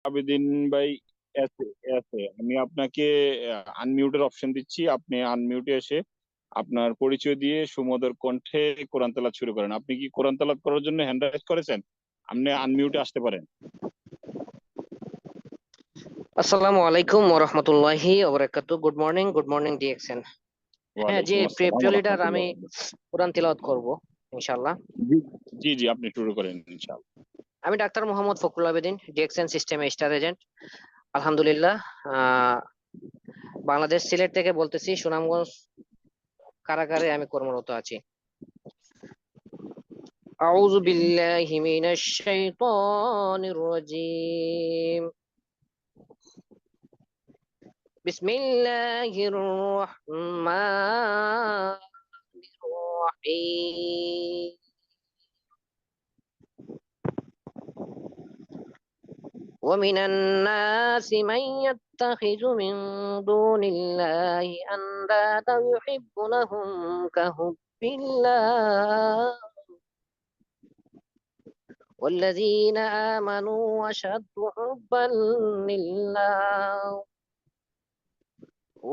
আবেদিন ভাই আছে আছে আমি আপনাকে আনমিউটের অপশন দিচ্ছি, আপনি আনমিউটে এসে আপনার পরিচয় দিয়ে সুমধুর কণ্ঠে কোরআন তেলাওয়াত শুরু করেন। আপনি কি কোরআন তেলাওয়াত করার জন্য হ্যান্ড রাইজ করেছেন? আপনি আনমিউটে আসতে পারেন। আসসালামু আলাইকুম ওয়া রাহমাতুল্লাহি ওয়া বারাকাতুহু। Good morning DXN. হ্যাঁ জি, ওয়ালাইকুম আসসালাম প্রিয় লিডার, আমি রহমতুল্লাহ। কোরআন তিলাওয়াত করব ইনশাআল্লাহ। জি জি জি, আপনি শুরু করেন ইনশাআল্লাহ। আমি ডাক্তার মোহাম্মদ ফখরুল আবেদিন, ডিএক্সএন সিস্টেমে স্টার এজেন্ট। আলহামদুলিল্লাহ। বাংলাদেশ সিলেট থেকে বলতেছি, সুনামগঞ্জ কারাগারে আমি কর্মরত আছি। আউযু বিল্লাহি মিনাশ শাইতানির রাজীম। বিসমিল্লাহির রহমানির রহিম। ومن الناس من يتخذ من دون الله أندادا يحبونهم كحب الله والذين آمنوا أشد حبا لله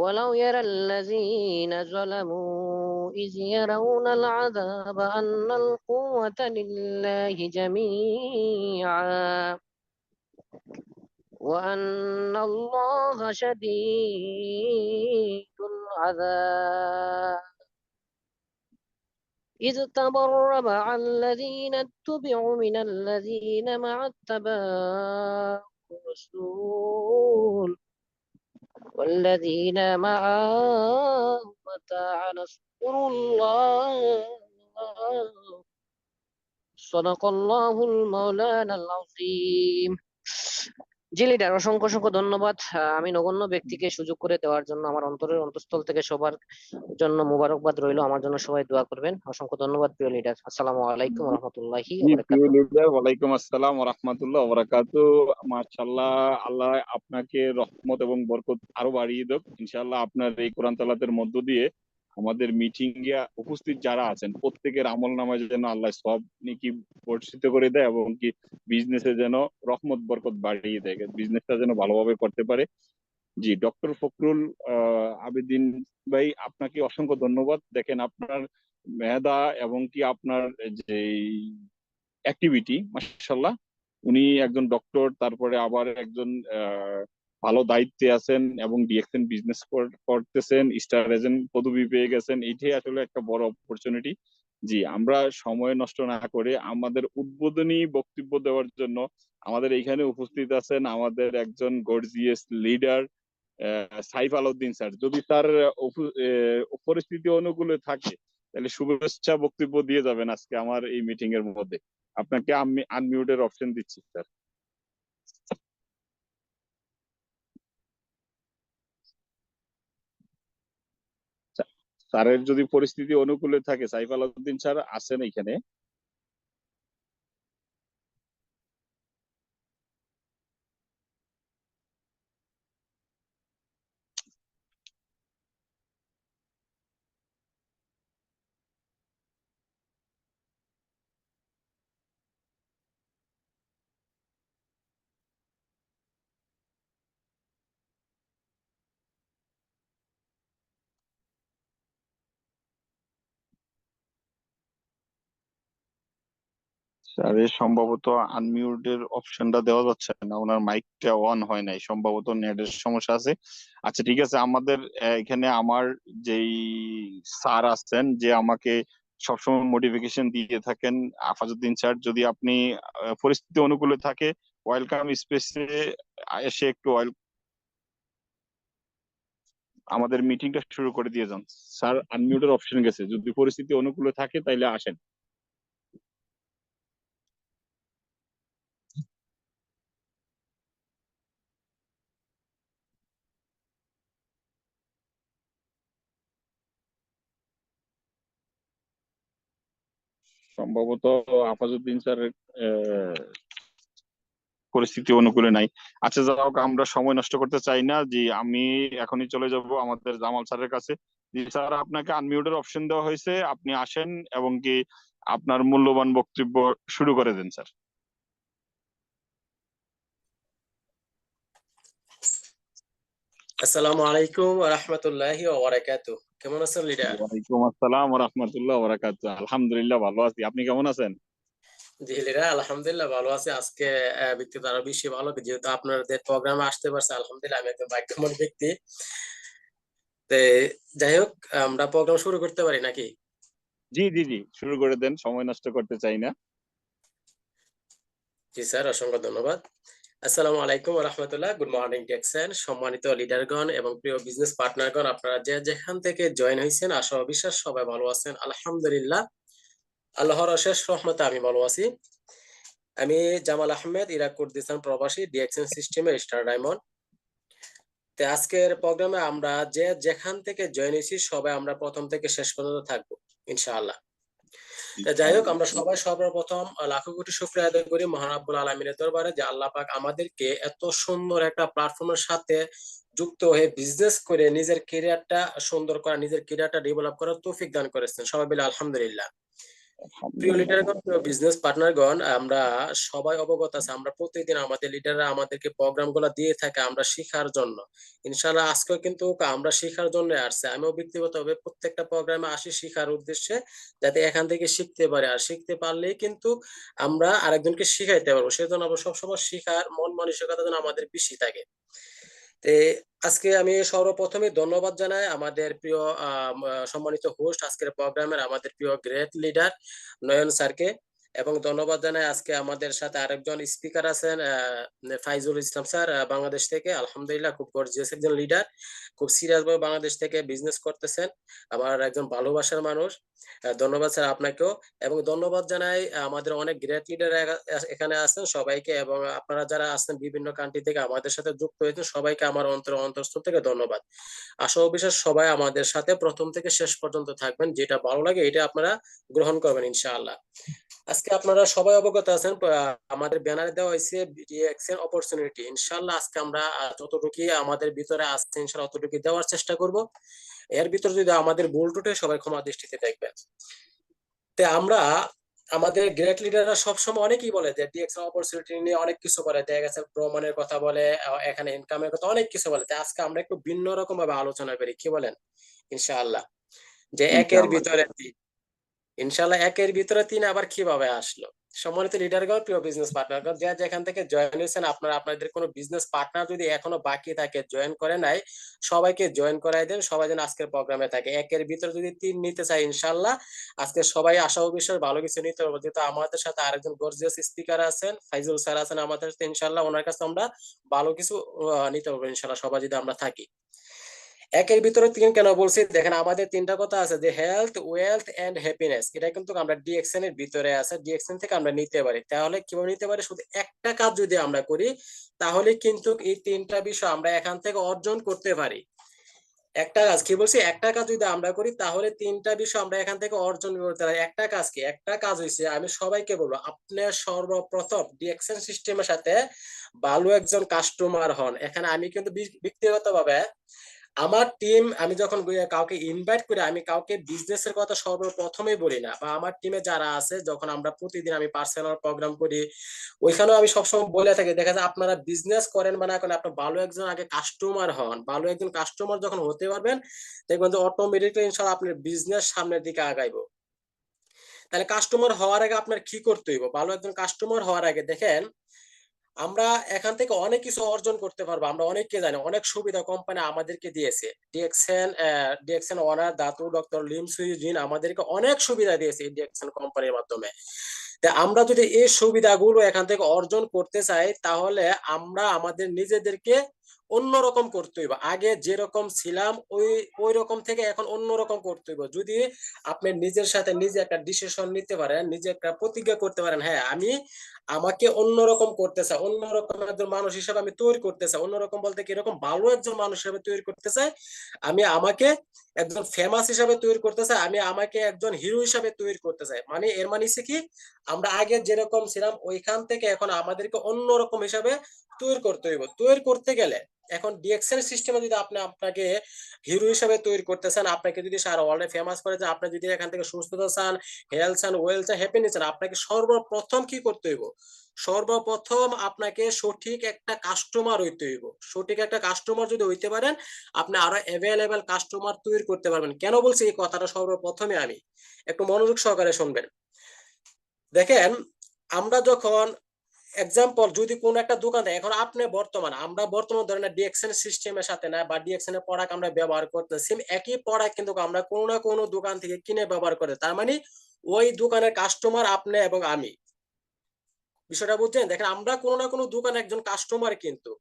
ولو يرى الذين ظلموا إذ يرون العذاب أن القوة لله جميعا وأن الله شديد العذاب إذ تبرأ الذين اتبعوا من الذين مع اتبعوا الرسول والذين معه متى نصر الله صدق الله المولانا العظيم। জি লিডার, অসংখ্য অসংখ্য ধন্যবাদ। আমি নগণ্য ব্যক্তিকে সুযোগ করে দেওয়ার জন্য আমার অন্তরের অন্তঃস্থল থেকে সবার জন্য মোবারকবাদ রইলো। আমার জন্য সবাই দোয়া করবেন। অসংখ্য ধন্যবাদ প্রিয় লিডার। আসসালামু আলাইকুম ওয়া রাহমাতুল্লাহি ওয়া জি প্রিয় বারাকাতুহু। লিডার, ওয়ালাইকুম আসসালাম ওয়া রাহমাতুল্লাহ ওয়া বারাকাতুহু। মাশাআল্লাহ, আল্লাহ আপনাকে রহমত এবং বরকত আরো বাড়িয়ে দেক ইনশাআল্লাহ। আপনার এই কোরআন তেলাওয়াতের মধ্য দিয়ে আমাদের মিটিং এ উপস্থিত যারা আছেন প্রত্যেকের আমল নামায় যেন আল্লাহ সব নেকি বর্ষিত করে দেয় এবং কি বিজনেসে যেন রহমত বরকত বাড়িয়ে দেয়, বিজনেসটা যেন ভালোভাবে করতে পারে। জি ডক্টর ফখরুল আবেদিন ভাই, আপনাকে অসংখ্য ধন্যবাদ। দেখেন আপনার মেধা এবং কি আপনার যে অ্যাক্টিভিটি, মাশাআল্লাহ। উনি একজন ডক্টর, তারপরে আবার একজন ভালো দায়িত্বে আছেন এবং ডিএক্সএন বিজনেস করতেছেন, স্টার এজেন্ট পদবি পেয়ে গেছেন। এইটাই আসলে একটা বড় অপরচুনিটি। জি, আমরা সময় নষ্ট না করে আমাদের উদ্বোধনী বক্তব্য দেওয়ার জন্য আমাদের এইখানে উপস্থিত আছেন আমাদের একজন gorgeous leader Saif Alauddin sir. যদি তার পরিস্থিতি অনুকূলে থাকে তাহলে শুভেচ্ছা বক্তব্য দিয়ে যাবেন আজকে আমার এই মিটিং এর মধ্যে। আপনাকে আমি আনমিউটের অপশন দিচ্ছি স্যার। স্যারের যদি পরিস্থিতি অনুকূলে থাকে, সাইফ আলাউদ্দিন স্যার আছেন এখানে। স্যারের সম্ভবত আনমিউটের অপশনটা দেওয়া যাচ্ছে না, ওনার মাইকটা অন হয় নাই, সম্ভবত নেটের সমস্যা আছে। আচ্ছা ঠিক আছে, আমাদের এখানে আমার যেই স্যার আছেন যে আমাকে সবসময় মোটিভেশন দিয়ে থাকেন, আফাজউদ্দিন স্যার, যদি আপনি পরিস্থিতি অনুকূলে থাকে ওয়েলকাম স্পেসে এসে একটু আমাদের মিটিংটা শুরু করে দিয়ে যান। স্যার আনমিউটের অপশন গেছে, যদি পরিস্থিতি অনুকূলে থাকে তাইলে আসেন। সম্ভবত আফাজউদ্দিন স্যার পরিস্থিতি অনুকূলে নাই। আচ্ছা যাই হোক, আমরা সময় নষ্ট করতে চাই না। জি, আমি এখনই চলে যাব আমাদের জামাল স্যারের কাছে। জি স্যার, আপনাকে আনমিউটের অপশন দেওয়া হয়েছে, আপনি আসেন এবং কি আপনার মূল্যবান বক্তব্য শুরু করে দেন স্যার। আসসালামু আলাইকুম ওয়া রাহমাতুল্লাহি ওয়া বারাকাতুহু। কেমন আছেন লিডার? ওয়ালাইকুম আসসালাম ওয়া রাহমাতুল্লাহি ওয়া বারাকাতুহু। আলহামদুলিল্লাহ ভালো আছি, আপনি কেমন আছেন? জি লিডার, আলহামদুলিল্লাহ ভালো আছি। আজকে ব্যক্তিগত আরো বেশি ভালো, যেহেতু আপনাদের প্রোগ্রামে আসতে পারছে, আলহামদুলিল্লাহ আমি একজন ভাগ্যবান ব্যক্তি। তে যাই হোক, আমরা প্রোগ্রাম শুরু করতে পারি নাকি? জি জি জি, শুরু করে দেন, সময় নষ্ট করতে চাই না। জি স্যার, অসংখ্য ধন্যবাদ। আসসালামু আলাইকুম ওয়া রাহমাতুল্লাহ। গুড মর্নিং টেক্সেন, সম্মানিত লিডারগণ এবং প্রিয় বিজনেস পার্টনারগণ, আপনারা যে যেখান থেকে জয়েন হয়েছেন, আশা ও বিশ্বাস সবাই ভালো আছেন আলহামদুলিল্লাহ। আল্লাহর অশেষ রহমতে আমি ভালো আছি। আমি জামাল আহমেদ, ইরাক কুর্দিস্তান প্রবাসী, ডিএক্সএন সিস্টেমের স্টার ডায়মন্ড। তো আজকের প্রোগ্রামে আমরা যে যেখান থেকে জয়েন হয়েছি সবাই আমরা প্রথম থেকে শেষ পর্যন্ত থাকবো ইনশাআল্লাহ। তো যাই হোক, আমরা সবাই সর্বপ্রথম লাখো কোটি শুকরিয়া আদায় করি মহান রব্বুল আলামিনের দরবারে যে আল্লাহ পাক আমাদেরকে এত সুন্দর একটা প্ল্যাটফর্মের সাথে যুক্ত হয়ে বিজনেস করে নিজের ক্যারিয়ারটা সুন্দর করা, নিজের ক্যারিয়ারটা ডেভেলপ করার তৌফিক দান করেছেন। সবাই মিলে আলহামদুলিল্লাহ। প্রিয় আলহামদুলিল্লাহ। লিডারগণ, প্রিয় বিজনেস পার্টনারগণ, আমরা সবাই অবগত আছে, আমরা প্রতিদিন আমাদের লিডাররা আমাদেরকে প্রোগ্রাম গুলা দিয়ে থাকে আমরা শিখার জন্য। ইনশাআল্লাহ আজকেও কিন্তু আমরা শিখার জন্য আসছে। আমিও ব্যক্তিগতভাবে প্রত্যেকটা প্রোগ্রামে আসি শিখার উদ্দেশ্যে, যাতে এখান থেকে শিখতে পারে। আর শিখতে পারলেই কিন্তু আমরা আরেকজনকে শিখাইতে পারবো। সেজন্য আমরা সবসময় শিখার মন মানসিকতা যেন আমাদের বেশি থাকে। তে আজকে আমি সর্বপ্রথমে ধন্যবাদ জানাই আমাদের প্রিয় সম্মানিত হোস্ট আজকের প্রোগ্রামের, আমাদের প্রিয় গ্রেট লিডার নয়ন স্যারকে। এবং ধন্যবাদ জানাই আজকে আমাদের সাথে আরেকজন স্পিকার আছেন, ফাইজুল ইসলাম স্যার, বাংলাদেশ থেকে। আলহামদুলিল্লাহ, খুব গর্জিয়াস একজন লিডার, খুব সিরিয়াস ভাবে বাংলাদেশ থেকে বিজনেস করতেছেন, আমার একজন ভালোবাসার মানুষ। ধন্যবাদ স্যার আপনাকেও। এবং ধন্যবাদ জানাই আমাদের অনেক গ্রেট লিডার এখানে আছেন সবাইকে, এবং আপনারা যারা আছেন বিভিন্ন কান্ট্রি থেকে আমাদের সাথে যুক্ত হয়েছেন সবাইকে আমার অন্তরস্থল থেকে ধন্যবাদ। আশা ও বিশ্বাস সবাই আমাদের সাথে প্রথম থেকে শেষ পর্যন্ত থাকবেন, যেটা ভালো লাগে এটা আপনারা গ্রহণ করবেন ইনশাআল্লাহ। আজকে আপনারা সবাই অবগত আছেন, আমাদের ব্যানারে দেওয়া হয়েছে ডিএক্সএন অপরচুনিটি। ইনশাআল্লাহ আজকে আমরা যতটুকু আমাদের ভিতরে আছে ইনশাআল্লাহ ততটুকু দেওয়ার চেষ্টা করব। এর ভিতরে যদি আমাদের ভুল টুটে সবাই ক্ষমা দৃষ্টিতে দেখবেন। তে আমরা আমাদের গ্রেট লিডাররা সবসময় অনেকেই বলে যে ডিএক্সএন অপরচুনিটি নিয়ে অনেক কিছু বলে, দেখা গেছে ভ্রমণের কথা বলে, এখানে ইনকামের কথা অনেক কিছু বলে। তাই আজকে আমরা একটু ভিন্ন রকম ভাবে আলোচনা করি, কি বলেন? ইনশাআল্লাহ। যে একের ইনশাআল্লাহ। ভিতরে ইনশাল্লাহ একের ভিতরে তিন আবার কিভাবে আসলো? সম্মানিত লিডারগণ, প্রিয় বিজনেস পার্টনারগণ, যে যেখান থেকে জয়েন হয়েছেন, আপনারা আপনাদের কোনো বিজনেস পার্টনার যদি এখনো বাকি থাকে জয়েন করে নাই, সবাইকে জয়েন করাই দেন, সবাই যেন আজকের প্রোগ্রামে থাকে। একের ভিতরে যদি তিন নিতে চাই ইনশাল্লাহ আজকে সবাই আশা ও বিশ্বাস ভালো কিছু নিতে পারবো। যেহেতু আমাদের সাথে আরেকজন গর্জিয়াস স্পিকার আছেন, ফাইজুল স্যার আছেন আমাদের সাথে, ইনশাল্লাহ ওনার কাছে আমরা ভালো কিছু নিতে পারবো ইনশাল্লাহ, সবাই যদি আমরা থাকি। একের ভিতরে তিন কেন বলছি দেখেন, আমাদের তিনটা কথা আছে যে হেলথ, ওয়েলথ এন্ড হ্যাপিনেস। এটা কিন্তু আমরা ডিএক্সএন এর ভিতরে আছে, ডিএক্সএন থেকে আমরা নিতে পারি। তাহলে কিভাবে নিতে পারি? শুধু একটা কাজ যদি আমরা করি তাহলে কিন্তু এই তিনটা বিষয় আমরা এখান থেকে অর্জন করতে পারি। একটা কাজ কি বলছি, একটা কাজ যদি আমরা করি তাহলে তিনটা বিষয় আমরা এখান থেকে অর্জন করতে পারি। একটা কাজ কি? একটা কাজ হইছে, আমি সবাইকে বলবো আপনি সর্বপ্রথম ডিএক্সএন সিস্টেমের সাথে ভালো একজন কাস্টমার হন। এখানে আমি কিন্তু ব্যক্তিগতভাবে আমার টিম, আমি যখন কাউকে ইনভাইট করি আমি কাউকে বিজনেসের কথা সর্বপ্রথমেই বলি না, বা আমার টিমে যারা আছে যখন আমরা প্রতিদিন আমি পার্সোনাল প্রোগ্রাম করি ওইখানেও আমি সবসময় বলে থাকি, দেখা যায় আপনারা বিজনেস করেন বা না করেন আপনার ভালো একজন আগে কাস্টমার হন। ভালো একজন কাস্টমার যখন হতে পারবেন দেখবেন যে অটোমেটিকলি ইনশাআল্লাহ আপনার বিজনেস সামনের দিকে আগাইবো। তাহলে কাস্টমার হওয়ার আগে আপনার কি করতে হইব? ভালো একজন কাস্টমার হওয়ার আগে দেখেন আমরা এখান থেকে অনেক কিছু অর্জন করতে পারবো। আমরা অনেককে জানি, অনেক সুবিধা কোম্পানি আমাদেরকে দিয়েছে। ডিএক্সএন ওনার দাতু ডক্টর লিম সুই জিন আমাদেরকে অনেক সুবিধা দিয়েছে এই ডিএক্সএন কোম্পানির মাধ্যমে। তা আমরা যদি এই সুবিধাগুলো এখান থেকে অর্জন করতে চাই তাহলে আমরা আমাদের নিজেদেরকে অন্যরকম করতে হইব। আগে যেরকম ছিলাম ওই রকম থেকে এখন অন্যরকম করতে হইব। যদি আপনি নিজের সাথে নিজে একটা ডিসিশন নিতে পারেন, নিজে একটা প্রতিজ্ঞা করতে পারেন, হ্যাঁ আমি আমাকে অন্যরকম করতে চাই, অন্যরকম একজন মানুষ হিসেবে আমি তৈরি করতে চাই। অন্যরকম বলতে কিরকম? ভালো একজন মানুষ হিসেবে তৈরি করতে চাই, আমি আমাকে একজন ফেমাস হিসাবে তৈরি করতে চাই, আমি আমাকে একজন হিরো হিসাবে তৈরি করতে চাই। মানে এর মানে হচ্ছে কি, আমরা আগে যেরকম ছিলাম ওইখান থেকে এখন আমাদেরকে অন্যরকম হিসাবে তৈরি করতে হইব। তৈরি করতে গেলে এখন ডিএক্সএল সিস্টেমে যদি আপনি আপনাকে হিরো হিসাবে তৈরি করতে চান, আপনাকে যদি সারা ওয়ার্ল্ডে ফেমাস করে চান, আপনি যদি এখান থেকে সুস্থতা চান, হেলথ চান, ওয়েলথ চান, হ্যাপিনেস চান, আপনাকে সর্বপ্রথম কি করতে হইব? সর্বপ্রথম আপনাকে সঠিক একটা কাস্টমার হইতে হইব। সঠিক একটা কাস্টমার যদি হইতে পারেন, আপনি আরো অ্যাভেলেবেল কাস্টমার তৈরি করতে পারবেন। কেন বলছি এই কথাটা? সর্বপ্রথমে আমি একটু মনোযোগ সহকারে শুনবেন। দেখেন, আমরা যখন এক্সাম্পল যদি কোন একটা দোকান দেয়, এখন আপনি আমরা বর্তমান ধরেন ডিএক্সএন সিস্টেমের সাথে না, বা ডিএক্সএন এর প্রোডাক্ট আমরা ব্যবহার করতেছি, একই প্রোডাক্ট কিন্তু আমরা কোনো না কোনো দোকান থেকে কিনে ব্যবহার করে, তার মানে ওই দোকানের কাস্টমার আপনি এবং আমি। বিষয়টা বুঝছেন? দেখেন, আমরা কোনো না কোনো দোকানে একজন কাস্টমার, কিন্তু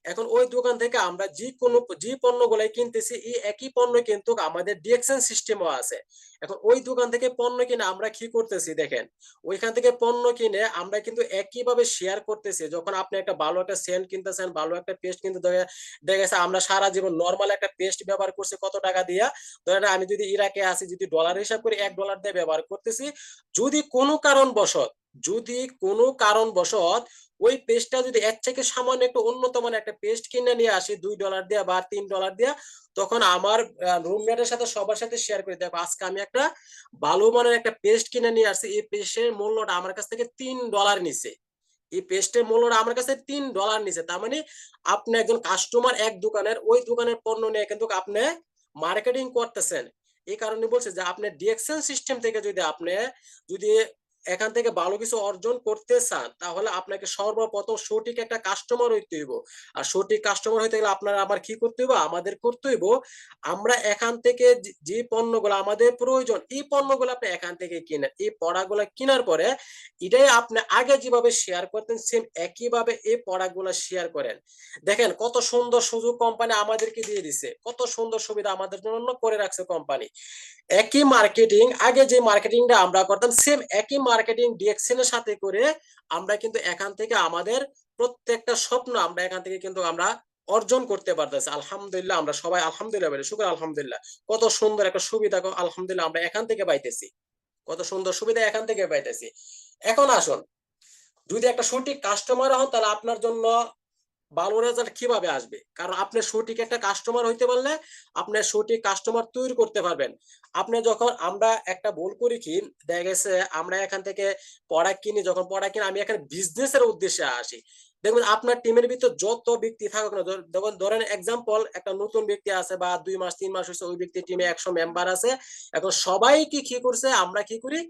এখন ওই দোকান থেকে আমরা যে পণ্যগুলাই কিনতেছি, এই একই পণ্য কিন্তু আমাদের ডিএক্সএন সিস্টেমও আছে। এখন ওই দোকান থেকে পণ্য কিনে আমরা কি করতেছি দেখেন, ওইখান থেকে পণ্য কিনে আমরা কিন্তু একইভাবে শেয়ার করতেছি। যখন আপনি একটা ভালো একটা সেন্ট কিনতেছেন, ভালো একটা পেস্ট কিনতে, দেখা গেছে আমরা সারা জীবন নর্মাল একটা পেস্ট ব্যবহার করছি কত টাকা দিয়া, ধরেন আমি যদি ইরাকে আছি, যদি ডলার হিসাব করে $1 দিয়ে ব্যবহার করতেছি, যদি কোনো কারণবশত ওই পেস্টটা যদি এর থেকে সামান্য একটু উন্নত মানের একটা পেস্ট কিনে নিয়ে আসি $2 দিয়ে বা $3 দিয়ে, তখন আমার রুমমেটের সাথে সবার সাথে শেয়ার করে, দেখো আজকে আমি একটা ভালো মানের একটা পেস্ট কিনে নিয়ে আসছি, এই পেস্টের মূল্যটা আমার কাছ থেকে $3 নিছে। এই পেস্টের মূল্যটা আমার কাছে $3 নিছে। তার মানে আপনি একজন কাস্টমার, এক দোকানের, ওই দোকানের পণ্য নিয়ে কিন্তু আপনি মার্কেটিং করতেছেন। এই কারণে বলছে যে আপনি ডিএক্সএন সিস্টেম থেকে যদি এখান থেকে ভালো কিছু অর্জন করতে চান, তাহলে আপনাকে সর্বপ্রথম সঠিক একটা কাস্টমার হইতে হইব। আর সঠিক কাস্টমার হইতে গেলে আপনার আবার কি করতে হইব? আমাদের করতে হইব, আমরা এখান থেকে যে পণ্যগুলো আমাদের প্রয়োজন, এই পণ্যগুলো আপনি এখান থেকে কিনেন। এই পড়াগুলো কেনার পরে এটাই আপনি আগে যেভাবে শেয়ার করতেন, সেম একইভাবে এই পড়াগুলো শেয়ার করেন। দেখেন কত সুন্দর সুযোগ কোম্পানি আমাদেরকে দিয়ে দিছে, কত সুন্দর সুবিধা আমাদের জন্য করে রাখছে কোম্পানি। একই মার্কেটিং, আগে যে মার্কেটিংটা আমরা করতাম, সেম একই মার্কেটিং ডিএক্সএন এর সাথে করে আমরা কিন্তু এখান থেকে আমাদের প্রত্যেকটা স্বপ্ন আমরা এখান থেকে কিন্তু আমরা অর্জন করতে পারতেছি। আলহামদুলিল্লাহ, আমরা সবাই আলহামদুলিল্লাহ বলি, শুকর আলহামদুলিল্লাহ। কত সুন্দর একটা সুবিধা আলহামদুলিল্লাহ আমরা এখান থেকে পাইতেছি, কত সুন্দর সুবিধা এখান থেকে পাইতেছি। এখন আসুন, যদি একটা সঠিক কাস্টমার হন, তাহলে আপনার জন্য ভালো রেজাল্ট কিভাবে আসবে? কারণ আপনি সঠিক একটা কাস্টমার হইতে পারলে আপনি সঠিক কাস্টমার তৈরি করতে পারবেন। আপনি যখন, আমরা একটা ভুল করি কি, দেখা গেছে আমরা এখান থেকে প্রোডাক্ট কিনি, যখন প্রোডাক্ট কিনি, আমি এখানে বিজনেসের উদ্দেশ্যে আসি। দেখবেন আপনার টিমের ভিতর যত ব্যক্তি থাকুক না, ধরেন এক্সাম্পল একটা নতুন ব্যক্তি আছে, বা 2 মাস 3 মাস হয়েছে, ওই ব্যক্তি টিমে 100 মেম্বার আছে। এখন সবাই কি করছে, আমরা কি করি,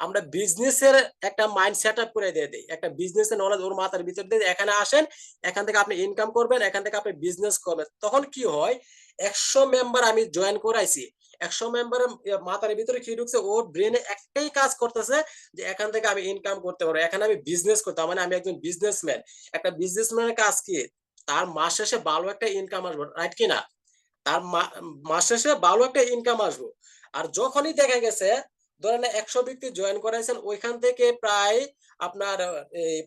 আমরা বিজনেসের একটা মাইন্ড সেট আপ করে দিয়ে দিই, একটা বিজনেসের নলেজ ওর মাথার ভিতর দিয়ে, এখানে আসেন, এখান থেকে আপনি ইনকাম করবেন, এখান থেকে আপনি বিজনেস করবেন। তখন কি হয়, 100 মেম্বার আমি জয়েন করাইছি, 100 মেম্বারের মাথার ভিতরে কি ঢুকছে, ওর ব্রেনে একটাই কাজ করতেছে যে এখান থেকে আমি ইনকাম করতে পারবো, এখানে আমি বিজনেস করতে, মানে আমি একজন বিজনেসম্যান। একটা বিজনেসম্যানের কাজ কি, তার মাস শেষে ভালো একটা ইনকাম আসবে, রাইট কিনা? তার মাস শেষে ভালো একটা ইনকাম আসবো। আর যখনই দেখা গেছে, ধরেন 100 ব্যক্তি জয়েন করাইছেন, ওইখান থেকে প্রায় আপনার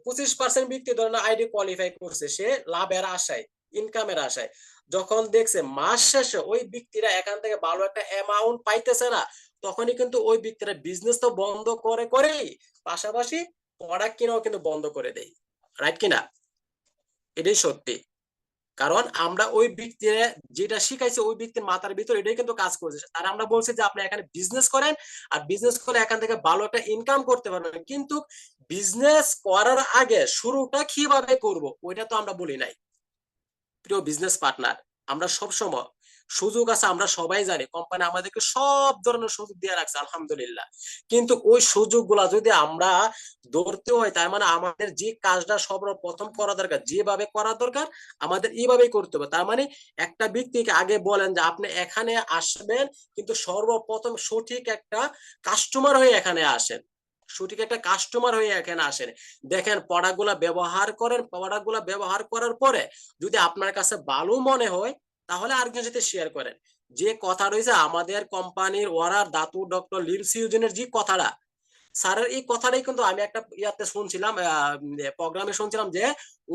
25% ব্যক্তি ধরেন আইডি কোয়ালিফাই করছে, সে লাভের আশায়, ইনকামের আশায়। যখন দেখছে মাস শেষে ওই ব্যক্তিরা এখান থেকে ভালো একটা অ্যামাউন্ট পাইতেছে না, তখনই কিন্তু ওই ব্যক্তিরা বিজনেস তো বন্ধ করেই পাশাপাশি প্রোডাক্ট কিনাও কিন্তু বন্ধ করে দেয়, রাইট কিনা? এটাই সত্যি। কারণ আমরা ওই ব্যক্তির যেটা শিখাইছে, ওই ব্যক্তির মাথার ভিতর এটাই কিন্তু কাজ করছে। আর আমরা বলছি যে আপনি এখানে বিজনেস করেন, আর বিজনেস করে এখান থেকে ভালো একটা ইনকাম করতে পারবেন, কিন্তু বিজনেস করার আগে শুরুটা কিভাবে করব ওইটা তো আমরা বলি নাই। প্রিয় বিজনেস পার্টনার, আমরা সব সময় সুযোগ আছে, আমরা সবাই জানি কোম্পানি আমাদেরকে সব ধরনের সুযোগ দিয়ে রাখছে আলহামদুলিল্লাহ, কিন্তু ওই সুযোগগুলা যদি আমরা ধরতে হয়, তার মানে আমাদের যে কাজটা সর্বপ্রথম করা দরকার, যেভাবে করা দরকার আমাদের এইভাবেই করতে হবে। তার মানে একটা ব্যক্তিকে আগে বলেন যে আপনি এখানে আসবেন, কিন্তু সর্বপ্রথম সঠিক একটা কাস্টমার হয়ে এখানে আসেন, সঠিক একটা কাস্টমার হয়ে এখানে আসেন। দেখেন প্রোডাক্টগুলা ব্যবহার করেন, প্রোডাক্টগুলা ব্যবহার করার পরে যদি আপনার কাছে ভালো মনে হয়, তাহলে আরেকজনের সাথে শেয়ার করেন। যে কথা রয়েছে আমাদের কোম্পানির ওয়ারার ধাতু ডক্টর লিনসিউজেনের যে কথাটা, স্যারের এই কথাটাই কিন্তু আমি একটা ইয়াতে শুনছিলাম, প্রোগ্রামে শুনছিলাম, যে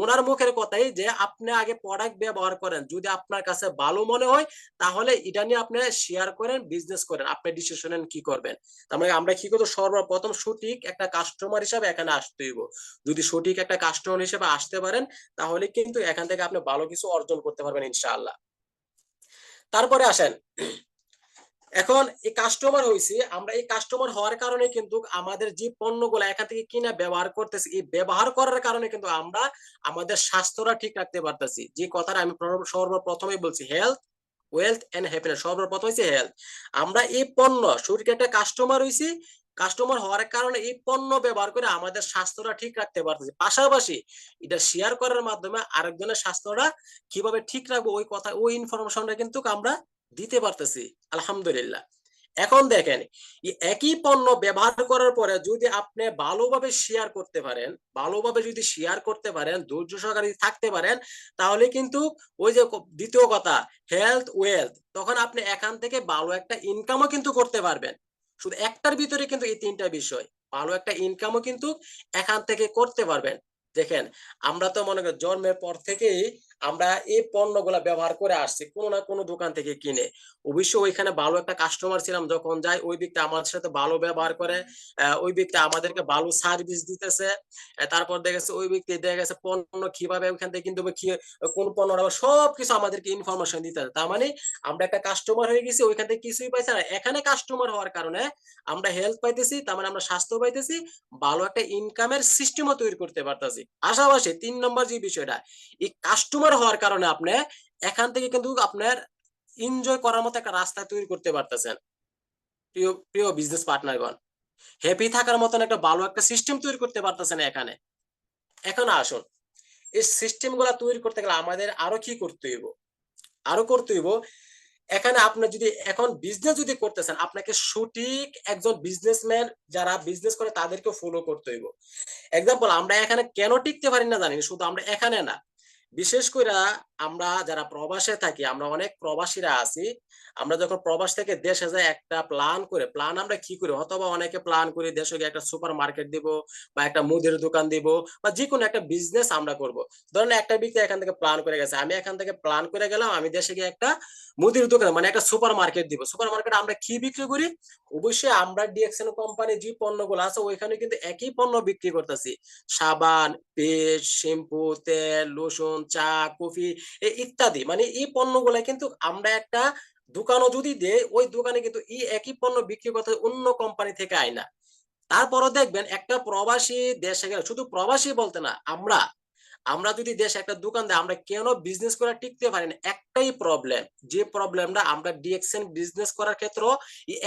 ওনার মুখের কথাই, যে আপনি আগে প্রোডাক্ট ব্যবহার করেন, যদি আপনার কাছে ভালো মনে হয় তাহলে এটা নিয়ে আপনি শেয়ার করেন, বিজনেস করেন, আপনি ডিসিশন নেন কি করবেন। তার মানে আমরা কি করব, সর্বপ্রথম সঠিক একটা কাস্টমার হিসেবে এখানে আসতে হইব। যদি সঠিক একটা কাস্টমার হিসেবে আসতে পারেন, তাহলে কিন্তু এখান থেকে আপনি ভালো কিছু অর্জন করতে পারবেন ইনশাআল্লাহ। তারপরে আসেন, এখন এই কাস্টমার হইছি, আমরা এই কাস্টমার হওয়ার কারণে কিন্তু আমাদের যে পণ্যগুলো এখান থেকে কিনে ব্যবহার করতেছি, এই ব্যবহার করার কারণে কিন্তু আমরা আমাদের স্বাস্থ্যটা ঠিক রাখতে পারতেছি। যে কথাটা আমি সর্বপ্রথমে বলছি, হেলথ, ওয়েলথ এন্ড হ্যাপিনেস, সর্বপ্রথম হচ্ছে হেলথ। আমরা এই পণ্য শরীরে একটা কাস্টমার হইছি, কাস্টমার হওয়ার কারণে এই পণ্য ব্যবহার করে আমাদের স্বাস্থ্যটা ঠিক রাখতে পারতেছি। পাশাপাশি এটা শেয়ার করার মাধ্যমে আরেকজনের স্বাস্থ্যটা কিভাবে ঠিক রাখবো ওই কথা, ওই ইনফরমেশনটা কিন্তু আমরা দিতে পারতেছি, আলহামদুলিল্লাহ। এখন দেখেন, এই একই পণ্য ব্যবহার করার পরে যদি আপনি ভালোভাবে শেয়ার করতে পারেন, ভালোভাবে যদি শেয়ার করতে পারেন, ধৈর্য সহকারে থাকতে পারেন, তাহলে কিন্তু ওই যে দ্বিতীয় কথা, হেলথ ওয়েলথ, তখন আপনি এখান থেকে ভালো একটা ইনকামও কিন্তু করতে পারবেন। শুধু একটার ভিতরে কিন্তু এই তিনটা বিষয়, ভালো একটা ইনকামও কিন্তু এখান থেকে করতে পারবেন। দেখেন, আমরা তো মনে করি জন্মের পর থেকেই আমরা এই পণ্যগুলা ব্যবহার করে আসছি কোনো না কোনো দোকান থেকে কিনে। অবশ্যই ওইখানে ভালো একটা কাস্টমার ছিলাম, যখন যাই ওই ব্যক্তি আমাদের সাথে ভালো ব্যবহার করে, ওই ব্যক্তি আমাদেরকে ভালো সার্ভিস দিতেছে। তারপর দেখেছে ওই ব্যক্তি দেখা গেছে পণ্য কিভাবে ওইখান থেকে কিন্তু কোন পণ্যটা সবকিছু আমাদেরকে ইনফরমেশন দিতে হবে। তার মানে আমরা একটা কাস্টমার হয়ে গেছি, ওইখান থেকে কিছুই পাইছি না। এখানে কাস্টমার হওয়ার কারণে আমরা হেল্প পাইতেছি, তার মানে আমরা স্বাস্থ্য পাইতেছি, ভালো একটা ইনকামের সিস্টেমও তৈরি করতে পারতেছি। পাশাপাশি 3 নম্বর যে বিষয়টা, এই কাস্টমার হওয়ার কারণে আপনি এখান থেকে কিন্তু আপনার এনজয় করার মতো একটা রাস্তা তৈরি করতে পারতেছেন। প্রিয় প্রিয় বিজনেস পার্টনারগণ, হ্যাপি থাকার মতন একটা ভালো একটা সিস্টেম তৈরি করতে পারতেছেন এখানে। এখন আসুন, এই সিস্টেম গুলা তৈরি করতে গেলে আমাদের আরো কি করতে হইব, আরো করতে হইব। এখানে আপনি যদি এখন বিজনেস যদি করতেছেন, আপনাকে সঠিক একজন বিজনেসম্যান যারা বিজনেস করে তাদেরকে ফলো করতে হইব। এক্সাম্পল, আমরা এখানে কেন টিকতে পারি না জানি, শুধু আমরা এখানে না, বিশেষ করে আমরা যারা প্রবাসে থাকি, আমরা অনেক প্রবাসীরা আছি। আমরা যখন প্রবাস থেকে দেশে যাই একটা প্ল্যান করে, প্ল্যান আমরা কি করি, অথবা অনেকে প্ল্যান করি দেশে গিয়ে একটা সুপার মার্কেট দিব বা একটা মুদির দোকান দিব বা যে কোনো একটা বিজনেস আমরা করব। ধরেন একটা ব্যক্তি এখান থেকে প্ল্যান করে গেছে, আমি এখান থেকে প্ল্যান করে গেলাম আমি দেশে গিয়ে একটা মুদির দোকান মানে একটা সুপার মার্কেট দিব। সুপার মার্কেটে আমরা কি বিক্রি করি? অবশ্যই আমরা ডিএক্সএন কোম্পানি যে পণ্যগুলো আছে ওইখানে কিন্তু একই পণ্য বিক্রি করতেছি। সাবান, পেস্ট, শ্যাম্পু, তেল, লোশন, চা, কফি ইত্যাদি। মানে এই পণ্যগুলা কিন্তু আমরা একটা দোকানও যদি দেই, ওই দোকানে কিন্তু এই একই পণ্য বিক্রি করতে অন্য কোম্পানি থেকে আয় না। তারপরও দেখবেন একটা প্রবাসী দেশে গেলে, শুধু প্রবাসী বলতে না, আমরা আমরা যদি দেশে একটা দোকান দেয়, আমরা কেন বিজনেস করে টিকতে পারি না? একটাই প্রবলেম, যে প্রবলেমটা আমরা ডিএক্সএন বিজনেস করার ক্ষেত্রে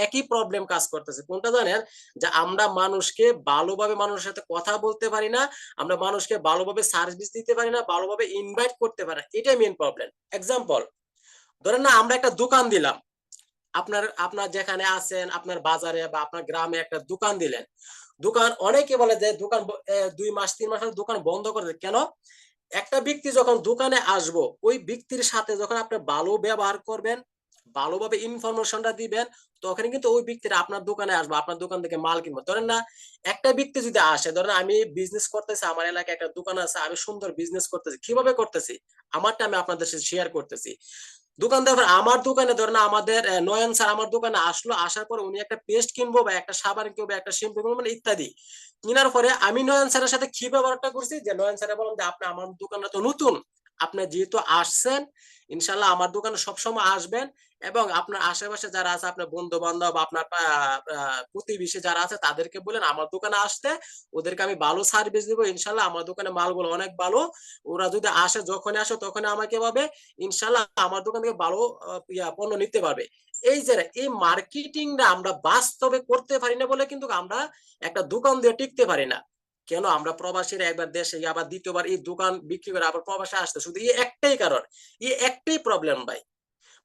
একই প্রবলেম কাজ করতেছে। কোনটা জানেন? যে আমরা মানুষকে ভালোভাবে মানুষের সাথে কথা বলতে পারি না, আমরা মানুষকে ভালোভাবে সার্ভিস দিতে পারি না, ভালোভাবে ইনভাইট করতে পারি না। এটাই মেইন প্রবলেম। এক্সাম্পল, ধরেন না আমরা একটা দোকান দিলাম, আপনার আপনার যেখানে আছেন আপনার বাজারে বা আপনার গ্রামে একটা দোকান দিলেন। দোকান অনেকে বলে যে দোকান 2 মাস 3 মাস দোকান বন্ধ করে দেয়। কেন? একটা ব্যক্তি যখন দোকানে আসবো, ওই ব্যক্তির সাথে যখন আপনি ভালো ব্যবহার করবেন, ভালোভাবে ইনফরমেশনটা দিবেন, তখন কিন্তু ওই ব্যক্তিরা আপনার দোকানে আসবে, আপনার দোকান থেকে মাল কিনবো। ধরেন না একটা ব্যক্তি যদি আসে, ধরেন আমি বিজনেস করতেছি, আমার এলাকায় একটা দোকান আছে, আমি সুন্দর বিজনেস করতেছি। কিভাবে করতেছি আমারটা আমি আপনাদের সাথে শেয়ার করতেছি। দোকানদার আমার দোকানে, ধরেন আমাদের নয়ন স্যার আমার দোকানে আসলো, আসার পর উনি একটা পেস্ট কিনবো বা একটা সাবান কিনবো, একটা শ্যাম্পু কিনবো, মানে ইত্যাদি কেনার পরে আমি নয়ন স্যারের সাথে কি ব্যবহারটা করছি, যে নয়ন স্যার বললাম যে আপনি আমার দোকানটা তো নতুন, আপনি যেহেতু আসছেন, ইনশাল্লাহ আমার দোকানে সবসময় আসবেন, এবং আপনার আশেপাশে যারা আছে, আপনার বন্ধু বান্ধব, আপনার প্রতিবেশী যারা আছে, তাদেরকে বলেন আমার দোকানে আসতে, ওদেরকে আমি ভালো সার্ভিস দিব। ইনশাল্লাহ আমার দোকানে মালগুলো অনেক ভালো, ওরা যদি আসে, যখনই আসে তখনই আমাকে পাবে, ইনশাল্লাহ আমার দোকান থেকে ভালো পণ্য নিতে পারবে। এই যে এই মার্কেটিংটা আমরা বাস্তবে করতে পারি না বলে কিন্তু আমরা একটা দোকান দিয়ে টিকতে পারি না। কেন? আমরা প্রবাসীরা একবার দেশে আবার দ্বিতীয়বার এই দোকান বিক্রি করে আবার প্রবাসে আসতে, শুধু এই একটাই কারণ, এই একটাই প্রবলেম ভাই।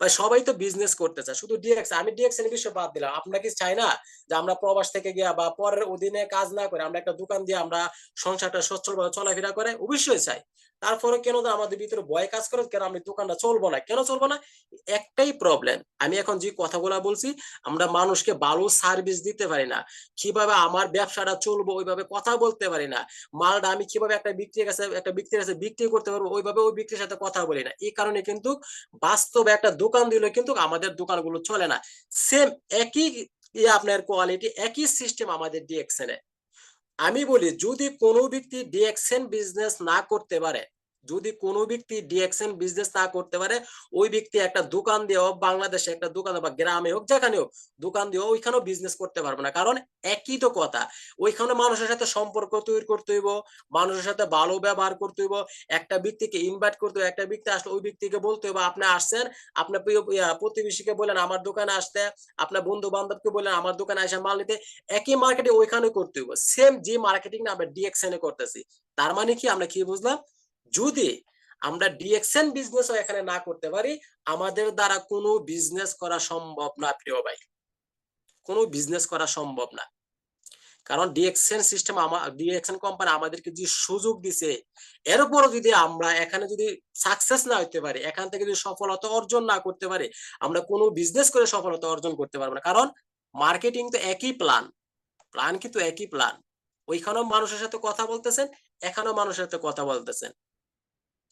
ভাই সবাই তো বিজনেস করতে চায়, শুধু ডিএক্স, আমি ডিএক্স এর বিষয় বাদ দিলাম, আপনারা কি চাই না যে আমরা প্রবাস থেকে গিয়া বা পরের অধীনে কাজ না করে আমরা একটা দোকান দিয়ে আমরা সংসারটা সচ্ছলভাবে চলাফেরা করে? অবশ্যই চাই। তারপরে কেন আমাদের ভিতরে ভয় কাজ করে, কেন আমি দোকানটা চলবো না, কেন চলবো না? একটাই প্রবলেম, আমি এখন যে কথাগুলা বলছি, আমরা মানুষকে ভালো সার্ভিস দিতে পারি না। কিভাবে আমার ব্যবসাটা চলবো ওইভাবে কথা বলতে পারি না। মালটা আমি কিভাবে একটা ব্যক্তির কাছে বিক্রি করতে পারবো, ওইভাবে ওই ব্যক্তির সাথে কথা বলি না। এই কারণে কিন্তু বাস্তবে একটা দোকান দিলে কিন্তু আমাদের দোকানগুলো চলে না। সেম একই আপনার কোয়ালিটি, একই সিস্টেম আমাদের ডিএক্সএন এ। আমি বলি, যদি কোনো ব্যক্তি ডিএক্সএন বিজনেস না করতে পারে, যদি কোনো ব্যক্তি ডিএক্সএন বিজনেস না করতে পারে, ওই ব্যক্তি একটা দোকান দিয়েও, বাংলাদেশে একটা দোকান বা গ্রামে হোক যেখানে হোক দোকান দিয়েও ওইখানেও বিজনেস করতে পারবে না। কারণ একই তো কথা, ওইখানে মানুষের সাথে সম্পর্ক তৈরি করতে হইব, মানুষের সাথে ভালো ব্যবহার করতে হইব, একটা ব্যক্তিকে ইনভাইট করতে হইব, একটা ব্যক্তি আসলে ওই ব্যক্তিকে বলতে হইব আপনি আসছেন, আপনার প্রিয় প্রতিবেশীকে বলেন আমার দোকানে আসতে, আপনার বন্ধু বান্ধবকে বলেন আমার দোকানে এসে মাল নিতে। একই মার্কেটিং ওইখানে করতে হইব, সেম যে মার্কেটিং আমরা ডিএক্সএন এ করতেছি। তার মানে কি আমরা কি বুঝলাম, যদি আমরা ডিএক্সএন বিজনেস এখানে না করতে পারি, আমাদের দ্বারা কোনো বিজনেস করা সম্ভব না প্রিয় ভাই, কোনো বিজনেস করা সম্ভব না। কারণ ডিএক্সএন সিস্টেম, ডিএক্সএন কোম্পানি আমাদেরকে যে সুযোগ দিছে, এরপরও যদি আমরা এখানে যদি সাকসেস না হইতে পারি, এখান থেকে যদি সফলতা অর্জন না করতে পারি, আমরা কোনো বিজনেস করে সফলতা অর্জন করতে পারবো না। কারণ মার্কেটিং তো একই প্ল্যান, প্ল্যান কিন্তু একই প্ল্যান। ওইখানেও মানুষের সাথে কথা বলতেছেন, এখানেও মানুষের সাথে কথা বলতেছেন।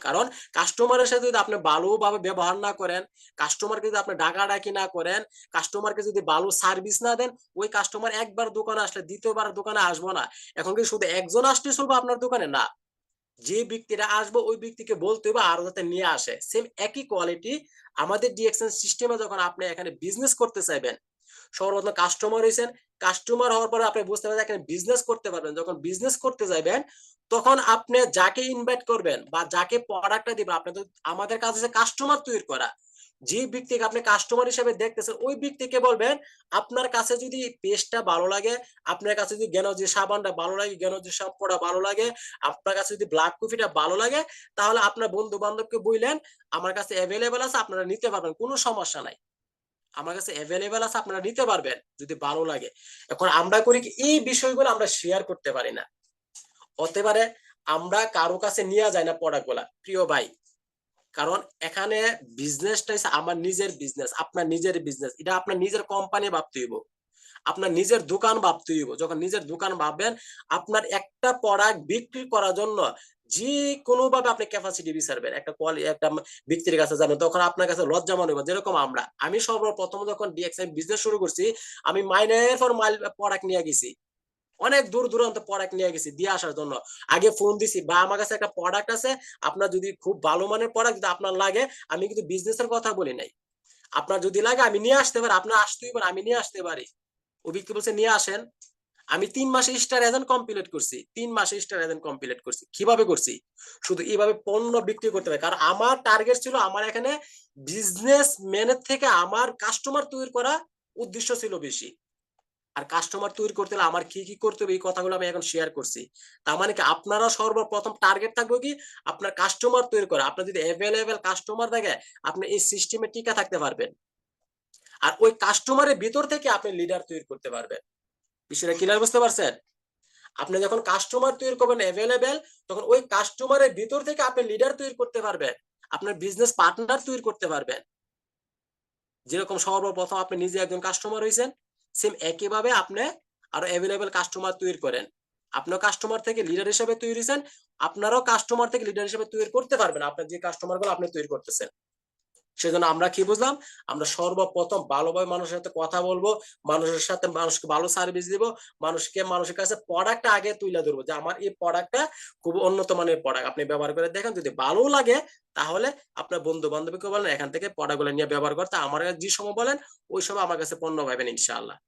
কারণ কাস্টমারের সাথে যদি আপনি ভালোভাবে ব্যবহার না করেন, কাস্টমারকে যদি আপনি ডাকাডাকি না করেন, কাস্টমারকে যদি ভালো সার্ভিস না দেন, ওই কাস্টমার একবার দোকানে আসলে দ্বিতীয়বার দোকানে আসবো না। এখন কি শুধু একজন আসলে চলবে আপনার দোকানে? না, যে ব্যক্তিরা আসবে ওই ব্যক্তিকে বলতে হবে আরো যাতে নিয়ে আসে। সেম একই কোয়ালিটি আমাদের ডিএক্সএন সিস্টেমে যখন আপনি এখানে বিজনেস করতে চাইবেন, সর্বপ্রথম কাস্টমার হয়েছেন, কাস্টমার হওয়ার পরে আপনি বুঝতে পারবেন এখানে বিজনেস করতে পারবেন। যখন বিজনেস করতে যাবেন, তখন আপনি যাকে ইনভাইট করবেন বা যাকে প্রোডাক্টটা দিবেন, আপনি তো, আমাদের কাজ হচ্ছে কাস্টমার তৈরি করা। যে ব্যক্তিকে আপনি কাস্টমার হিসেবে দেখতেছেন, ওই ব্যক্তিকে বলবেন আপনার কাছে যদি পেস্টটা ভালো লাগে, আপনার কাছে যদি জ্ঞানজি সাবানটা ভালো লাগে, জ্ঞানজি শ্যাম্পুটা ভালো লাগে, আপনার কাছে যদি ব্ল্যাক কফিটা ভালো লাগে, তাহলে আপনার বন্ধু বান্ধবকে বললেন আমার কাছে অ্যাভেলেবেল আছে, আপনারা নিতে পারবেন, কোনো সমস্যা নাই, আমার কাছে অ্যাভেলেবেল আছে, আপনারা নিতে পারবেন যদি ভালো লাগে। এখন আমরা করি কি, এই বিষয়গুলো আমরা শেয়ার করতে পারি না। হতে পারে আমরা কারো কাছে নিয়ে যাই না প্রোডাক্ট গুলা প্রিয় ভাই, কারণ এখানে বিজনেসটা হচ্ছে আমার নিজের বিজনেস, আপনার নিজের বিজনেস, এটা আপনার নিজের কোম্পানি ভাবতে হইব, আপনার নিজের দোকান ভাবতে হইব। যখন নিজের দোকান ভাববেন, আপনার একটা প্রোডাক্ট বিক্রি করার জন্য যে কোনো ভাবে আপনি ক্যাপাসিটি বিচারবেন, একটা একটা ব্যক্তির কাছে যাবেন, তখন আপনার কাছে লজ্জা মনে হবে। যেরকম আমি সর্বপ্রথম যখন ডিএক্সআই বিজনেস শুরু করছি, আমি মাইনের পর মাইল প্রোডাক্ট নিয়ে গেছি, অনেক দূর দূরান্ত প্রোডাক্ট নিয়ে গেছি দিয়ে আসার জন্য। আগে ফোন দিছি বা আমার কাছে একটা প্রোডাক্ট আছে, আপনার যদি খুব ভালো মানের প্রোডাক্ট যদি আপনার লাগে, আমি কিন্তু বিজনেসের কথা বলি নাই, আপনার যদি লাগে আমি নিয়ে আসতে পারি, আপনার আসতেই পারে, আমি নিয়ে আসতে পারি। ও ব্যক্তি বলছে নিয়ে আসেন। আমি 3 মাসে স্টার এজেন্ট কমপ্লিট করছি, 3 মাসে স্টার এজেন্ট কমপ্লিট করছি। কিভাবে করছি? শুধু এইভাবে পণ্য বিক্রি করতে পারে, কারণ আমার টার্গেট ছিল, আমার এখানে বিজনেস ম্যানের থেকে আমার কাস্টমার তৈরি করা উদ্দেশ্য ছিল বেশি। আর কাস্টমার তৈরি করতে হলে আমার কি কি করতে হবে, এই কথাগুলো আমি এখন শেয়ার করছি। তার মানে কি, আপনারা সর্বপ্রথম টার্গেট থাকবে কি, আপনার কাস্টমার তৈরি করা। আপনার যদি অ্যাভেলেবেল কাস্টমার থাকে, আপনি এই সিস্টেমে টিকে থাকতে পারবেন। আর ওই কাস্টমারের ভিতর থেকে আপনি লিডার তৈরি করতে পারবেন। বিষয়টা ক্লিয়ার বুঝতে পারছেন? আপনি যখন কাস্টমার তৈরি করবেন অ্যাভেলেবেল, তখন ওই কাস্টমারের ভিতর থেকে আপনি লিডার তৈরি করতে পারবেন, আপনার বিজনেস পার্টনার তৈরি করতে পারবেন। যেরকম সর্বপ্রথম আপনি নিজে একজন কাস্টমার হয়েছেন, সেম একইভাবে আপনি আরো অ্যাভেলেবেল কাস্টমার তৈরি করেন। আপনিও কাস্টমার থেকে লিডার হিসেবে তৈরি হয়েছেন, আপনারাও কাস্টমার থেকে লিডার হিসেবে তৈরি করতে পারবেন, আপনার যে কাস্টমার গুলো আপনি তৈরি করতেছেন। সেজন্য আমরা কি বুঝলাম, আমরা সর্বপ্রথম ভালোভাবে মানুষের সাথে কথা বলবো, মানুষের সাথে মানুষকে ভালো সার্ভিস দিব, মানুষের কাছে প্রোডাক্টটা আগে তুলে ধরবো যে আমার এই প্রোডাক্টটা খুব উন্নত মানের প্রোডাক্ট, আপনি ব্যবহার করে দেখেন, যদি ভালো লাগে তাহলে আপনার বন্ধু বান্ধবীকে বলেন এখান থেকে প্রোডাক্ট গুলো নিয়ে ব্যবহার করতে, আমার যে সময় বলেন ওই সময় আমার কাছে পণ্য পাবেন ইনশাআল্লাহ।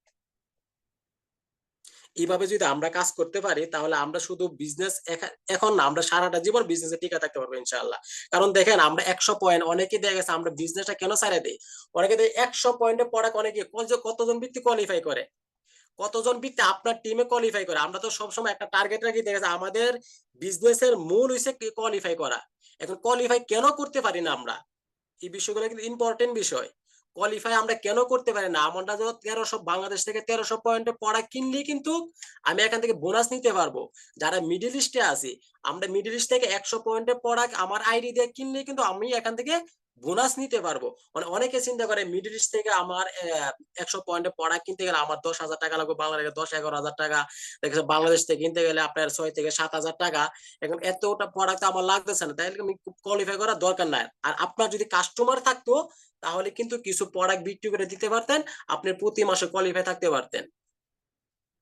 এইভাবে যদি আমরা কাজ করতে পারি, তাহলে আমরা শুধু বিজনেস এখন না, আমরা সারাটা জীবন বিজনেসে টিকে থাকতে পারবো ইনশাআল্লাহ। কারণ দেখেন, আমরা 100 পয়েন্ট, অনেকে দেখা গেছে আমরা বিজনেসটা কেন ছাড়ে দেই, অনেকে 100 পয়েন্টে পড়া, অনেকে কতজন ব্যক্তি কোয়ালিফাই করে, কতজন ব্যক্তি আপনার টিমে কোয়ালিফাই করে। আমরা তো সবসময় একটা টার্গেট রাখি, দেখা যায় আমাদের বিজনেসের মূল হইছে কোয়ালিফাই করা। এখন কোয়ালিফাই কেন করতে পারি না আমরা, এই বিষয়গুলো কিন্তু ইম্পর্টেন্ট বিষয়। কোয়ালিফাই আমরা কেন করতে পারি না? আমরা যখন 1300, বাংলাদেশ থেকে 1300 পয়েন্টে পড়া কিনলে কিন্তু আমি এখান থেকে বোনাস নিতে পারবো। যারা মিডল ইস্টে আছি, আমরা মিডল ইস্ট থেকে 100 পয়েন্টে পড়া আমার আইডি দিয়ে কিনলে কিন্তু আমি এখান থেকে বোনাস নিতে পারবো। মানে অনেকে চিন্তা করে মিডল ইস্ট থেকে আমার 100 পয়েন্টে পড়া কিনতে গেলে আমার 10,000 টাকা লাগবে, বাংলাদেশে 10-11,000 টাকা, দেখেছে বাংলাদেশ থেকে কিনতে গেলে আপনার 6 থেকে 7,000 টাকা। এখন এতটা পড়া তো আমার লাগতেছে না, তাই আমি কোয়ালিফাই করার দরকার নাই। আর আপনার যদি কাস্টমার থাকতো, তাহলে কিন্তু কিছু প্রোডাক্ট বিক্রি করে দিতে পারতেন, আপনি প্রতি মাসে কোয়ালিফাই থাকতে পারতেন।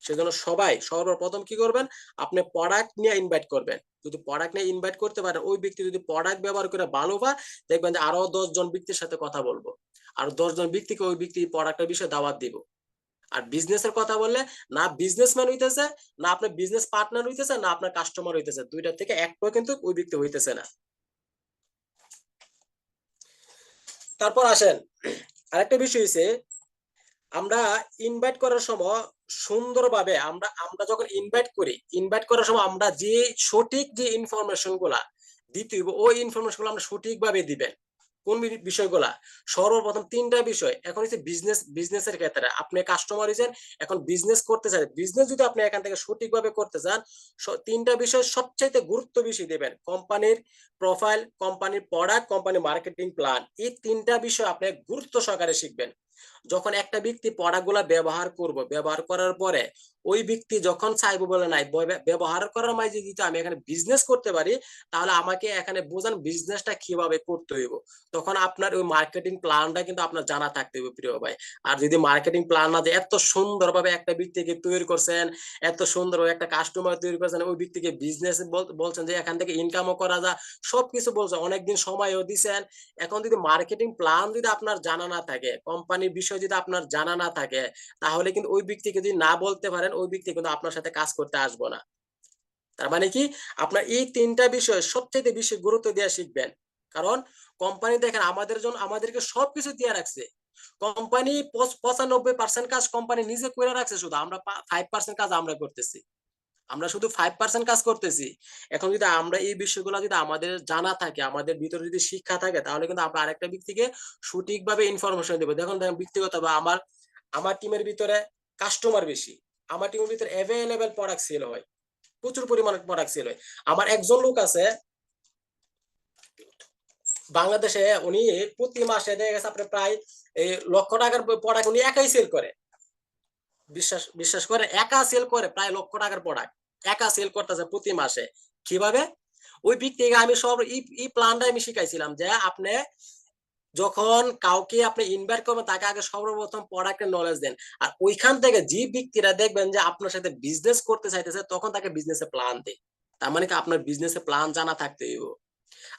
সেজন্য সবাই সর্বপ্রথম কি করবেন, আপনি প্রোডাক্ট নিয়ে ইনভাইট করবেন। যদি প্রোডাক্ট নিয়ে ইনভাইট করতে পারেন, ওই ব্যক্তি যদি প্রোডাক্ট ব্যবহার করে ভালো পায়, দেখবেন যে আরো 10 জন ব্যক্তির সাথে কথা বলবো, আর 10 জন ব্যক্তিকে ওই ব্যক্তি প্রোডাক্টের বিষয়ে দাওয়াত দিব। আর বিজনেসের কথা বললে না বিজনেসম্যান হইতেছে, না আপনার বিজনেস পার্টনার হইতেছে, না আপনার কাস্টমার হইতেছে, দুইটা থেকে একটাও কিন্তু ওই ব্যক্তি হইতেছে না। তারপর আসেন আরেকটা বিষয় হইছে, আমরা ইনভাইট করার সময় সুন্দরভাবে আমরা আমরা যখন ইনভাইট করার সময় আমরা যে সঠিক যে ইনফরমেশন গুলা দিতে হইব, ওই ইনফরমেশন গুলো আমরা সঠিকভাবে দিবেন। কোন বিষয়গুলা? সর্বপ্রথম 3টা বিষয়। এখন হচ্ছে বিজনেসের ক্ষেত্রে আপনি কাস্টমার হইছেন, এখন বিজনেস করতে চান, বিজনেস যদি আপনি এখান থেকে সঠিকভাবে করতে চান, 3টা বিষয় সবচাইতে গুরুত্ব বেশি দিবেন। কোম্পানির প্রোফাইল, কোম্পানির প্রোডাক্ট, কোম্পানি মার্কেটিং প্ল্যান, এই 3টা বিষয় আপনি গুরুত্ব সহকারে শিখবেন। যখন একটা ব্যক্তি প্রোডাক্টগুলা ব্যবহার করার পরে ওই ব্যক্তি যখন চাইবো বলে নাই ব্যবহার করার মাঝে যদি আমি এখানে বিজনেস করতে পারি, তাহলে আমাকে এখানে বোঝান বিজনেসটা কিভাবে করতে হইব। তখন আপনার ওই মার্কেটিং প্ল্যানটা কিন্তু আপনার জানা থাকতে হবে প্রিয় ভাই। আর যদি মার্কেটিং প্ল্যান না যে এত সুন্দরভাবে একটা ব্যক্তিকে তৈরি করছেন, এত সুন্দর একটা কাস্টমার তৈরি করছেন, ওই ব্যক্তিকে বিজনেস বলছেন যে এখান থেকে ইনকামও করা যায়, সবকিছু বলছেন, অনেকদিন সময়ও দিচ্ছেন। এখন যদি মার্কেটিং প্ল্যান যদি আপনার জানা না থাকে, কোম্পানির বিষয় যদি আপনার জানা না থাকে, তাহলে কিন্তু ওই ব্যক্তিকে যদি না বলতে পারেন, ওই ব্যক্তি কিন্তু আপনার সাথে কাজ করতে আসবো না। তার মানে কি, আপনার এই 3টা বিষয় সবচেয়ে বেশি গুরুত্ব দিয়ে শিখবেন। কারণ কোম্পানি দেখেন আমাদের জন্য আমাদেরকে সবকিছু দিয়ে রাখছে। কোম্পানি 95% কাজ কোম্পানি নিজে করে রাখছে, শুধু আমরা 5% কাজ আমরা করতেছি। আমরা শুধু 5% কাজ করতেছি। এখন যদি আমরা এই বিষয়গুলো যদি আমাদের জানা থাকে, আমাদের ভিতরে যদি শিক্ষা থাকে, তাহলে কিন্তু আমরা আরেকটা ব্যক্তিকে সঠিকভাবে ইনফরমেশন দেবো। দেখুন ব্যক্তিগত বা আমার টিমের ভিতরে কাস্টমার বেশি, আমার টিমের ভিতরে অ্যাভেলেবেল প্রোডাক্ট সেল হয়, প্রচুর পরিমাণে প্রোডাক্ট সেল হয়। আমার একজন লোক আছে বাংলাদেশে, উনি প্রতি মাসে দেখা গেছে আপনার প্রায় এই লক্ষ টাকার প্রোডাক্ট উনি একাই সেল করে। বিশ্বাস করে, একা সেল করে প্রায় লক্ষ টাকার প্রোডাক্ট, একা সেল করতেছে প্রতি মাসে। কিভাবে? ওই ব্যক্তিকে আমি সব এই প্ল্যানটা আমি শিখাইছিলাম যে আপনি যখন কাউকে আপনি ইনভাইট করবেন, তাকে আগে সর্বপ্রথম প্রোডাক্টের নলেজ দেন। আর ওইখান থেকে যে ব্যক্তিরা দেখবেন যে আপনার সাথে বিজনেস করতে চাইতেছে, তখন তাকে বিজনেসের প্ল্যান দেয়। তার মানে কি, আপনার বিজনেসের প্ল্যান জানা থাকতে হইব,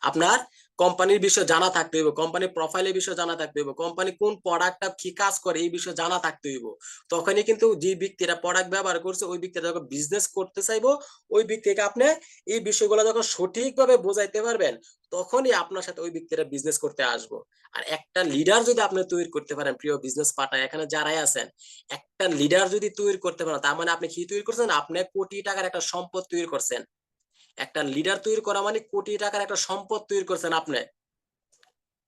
আপনার কোম্পানির বিষয়ে জানা থাকতে হইব, কোম্পানির প্রোফাইলের বিষয়ে জানা থাকতে হইব, কোম্পানি কোন প্রোডাক্টটা কি কাজ করে এই বিষয়ে জানা থাকতে হইব। তখনই কিন্তু যে ব্যক্তিরা প্রোডাক্ট ব্যবহার করছে, ওই ব্যক্তিরা যখন বিজনেস করতে চাইবো, ওই ব্যক্তিকে আপনি এই বিষয়গুলো যখন সঠিকভাবে বোঝাইতে পারবেন, তখনই আপনার সাথে ওই ব্যক্তিরা বিজনেস করতে আসবো। আর একটা লিডার যদি আপনি তৈরি করতে পারেন, প্রিয় বিজনেস পার্টনার এখানে যারাই আছেন, একটা লিডার যদি তৈরি করতে পারেন, তার মানে আপনি কি তৈরি করছেন? আপনি কোটি টাকার একটা সম্পদ তৈরি করছেন। একটা লিডার তৈরি করা মানে কোটি টাকার একটা সম্পদ তৈরি করছেন আপনি।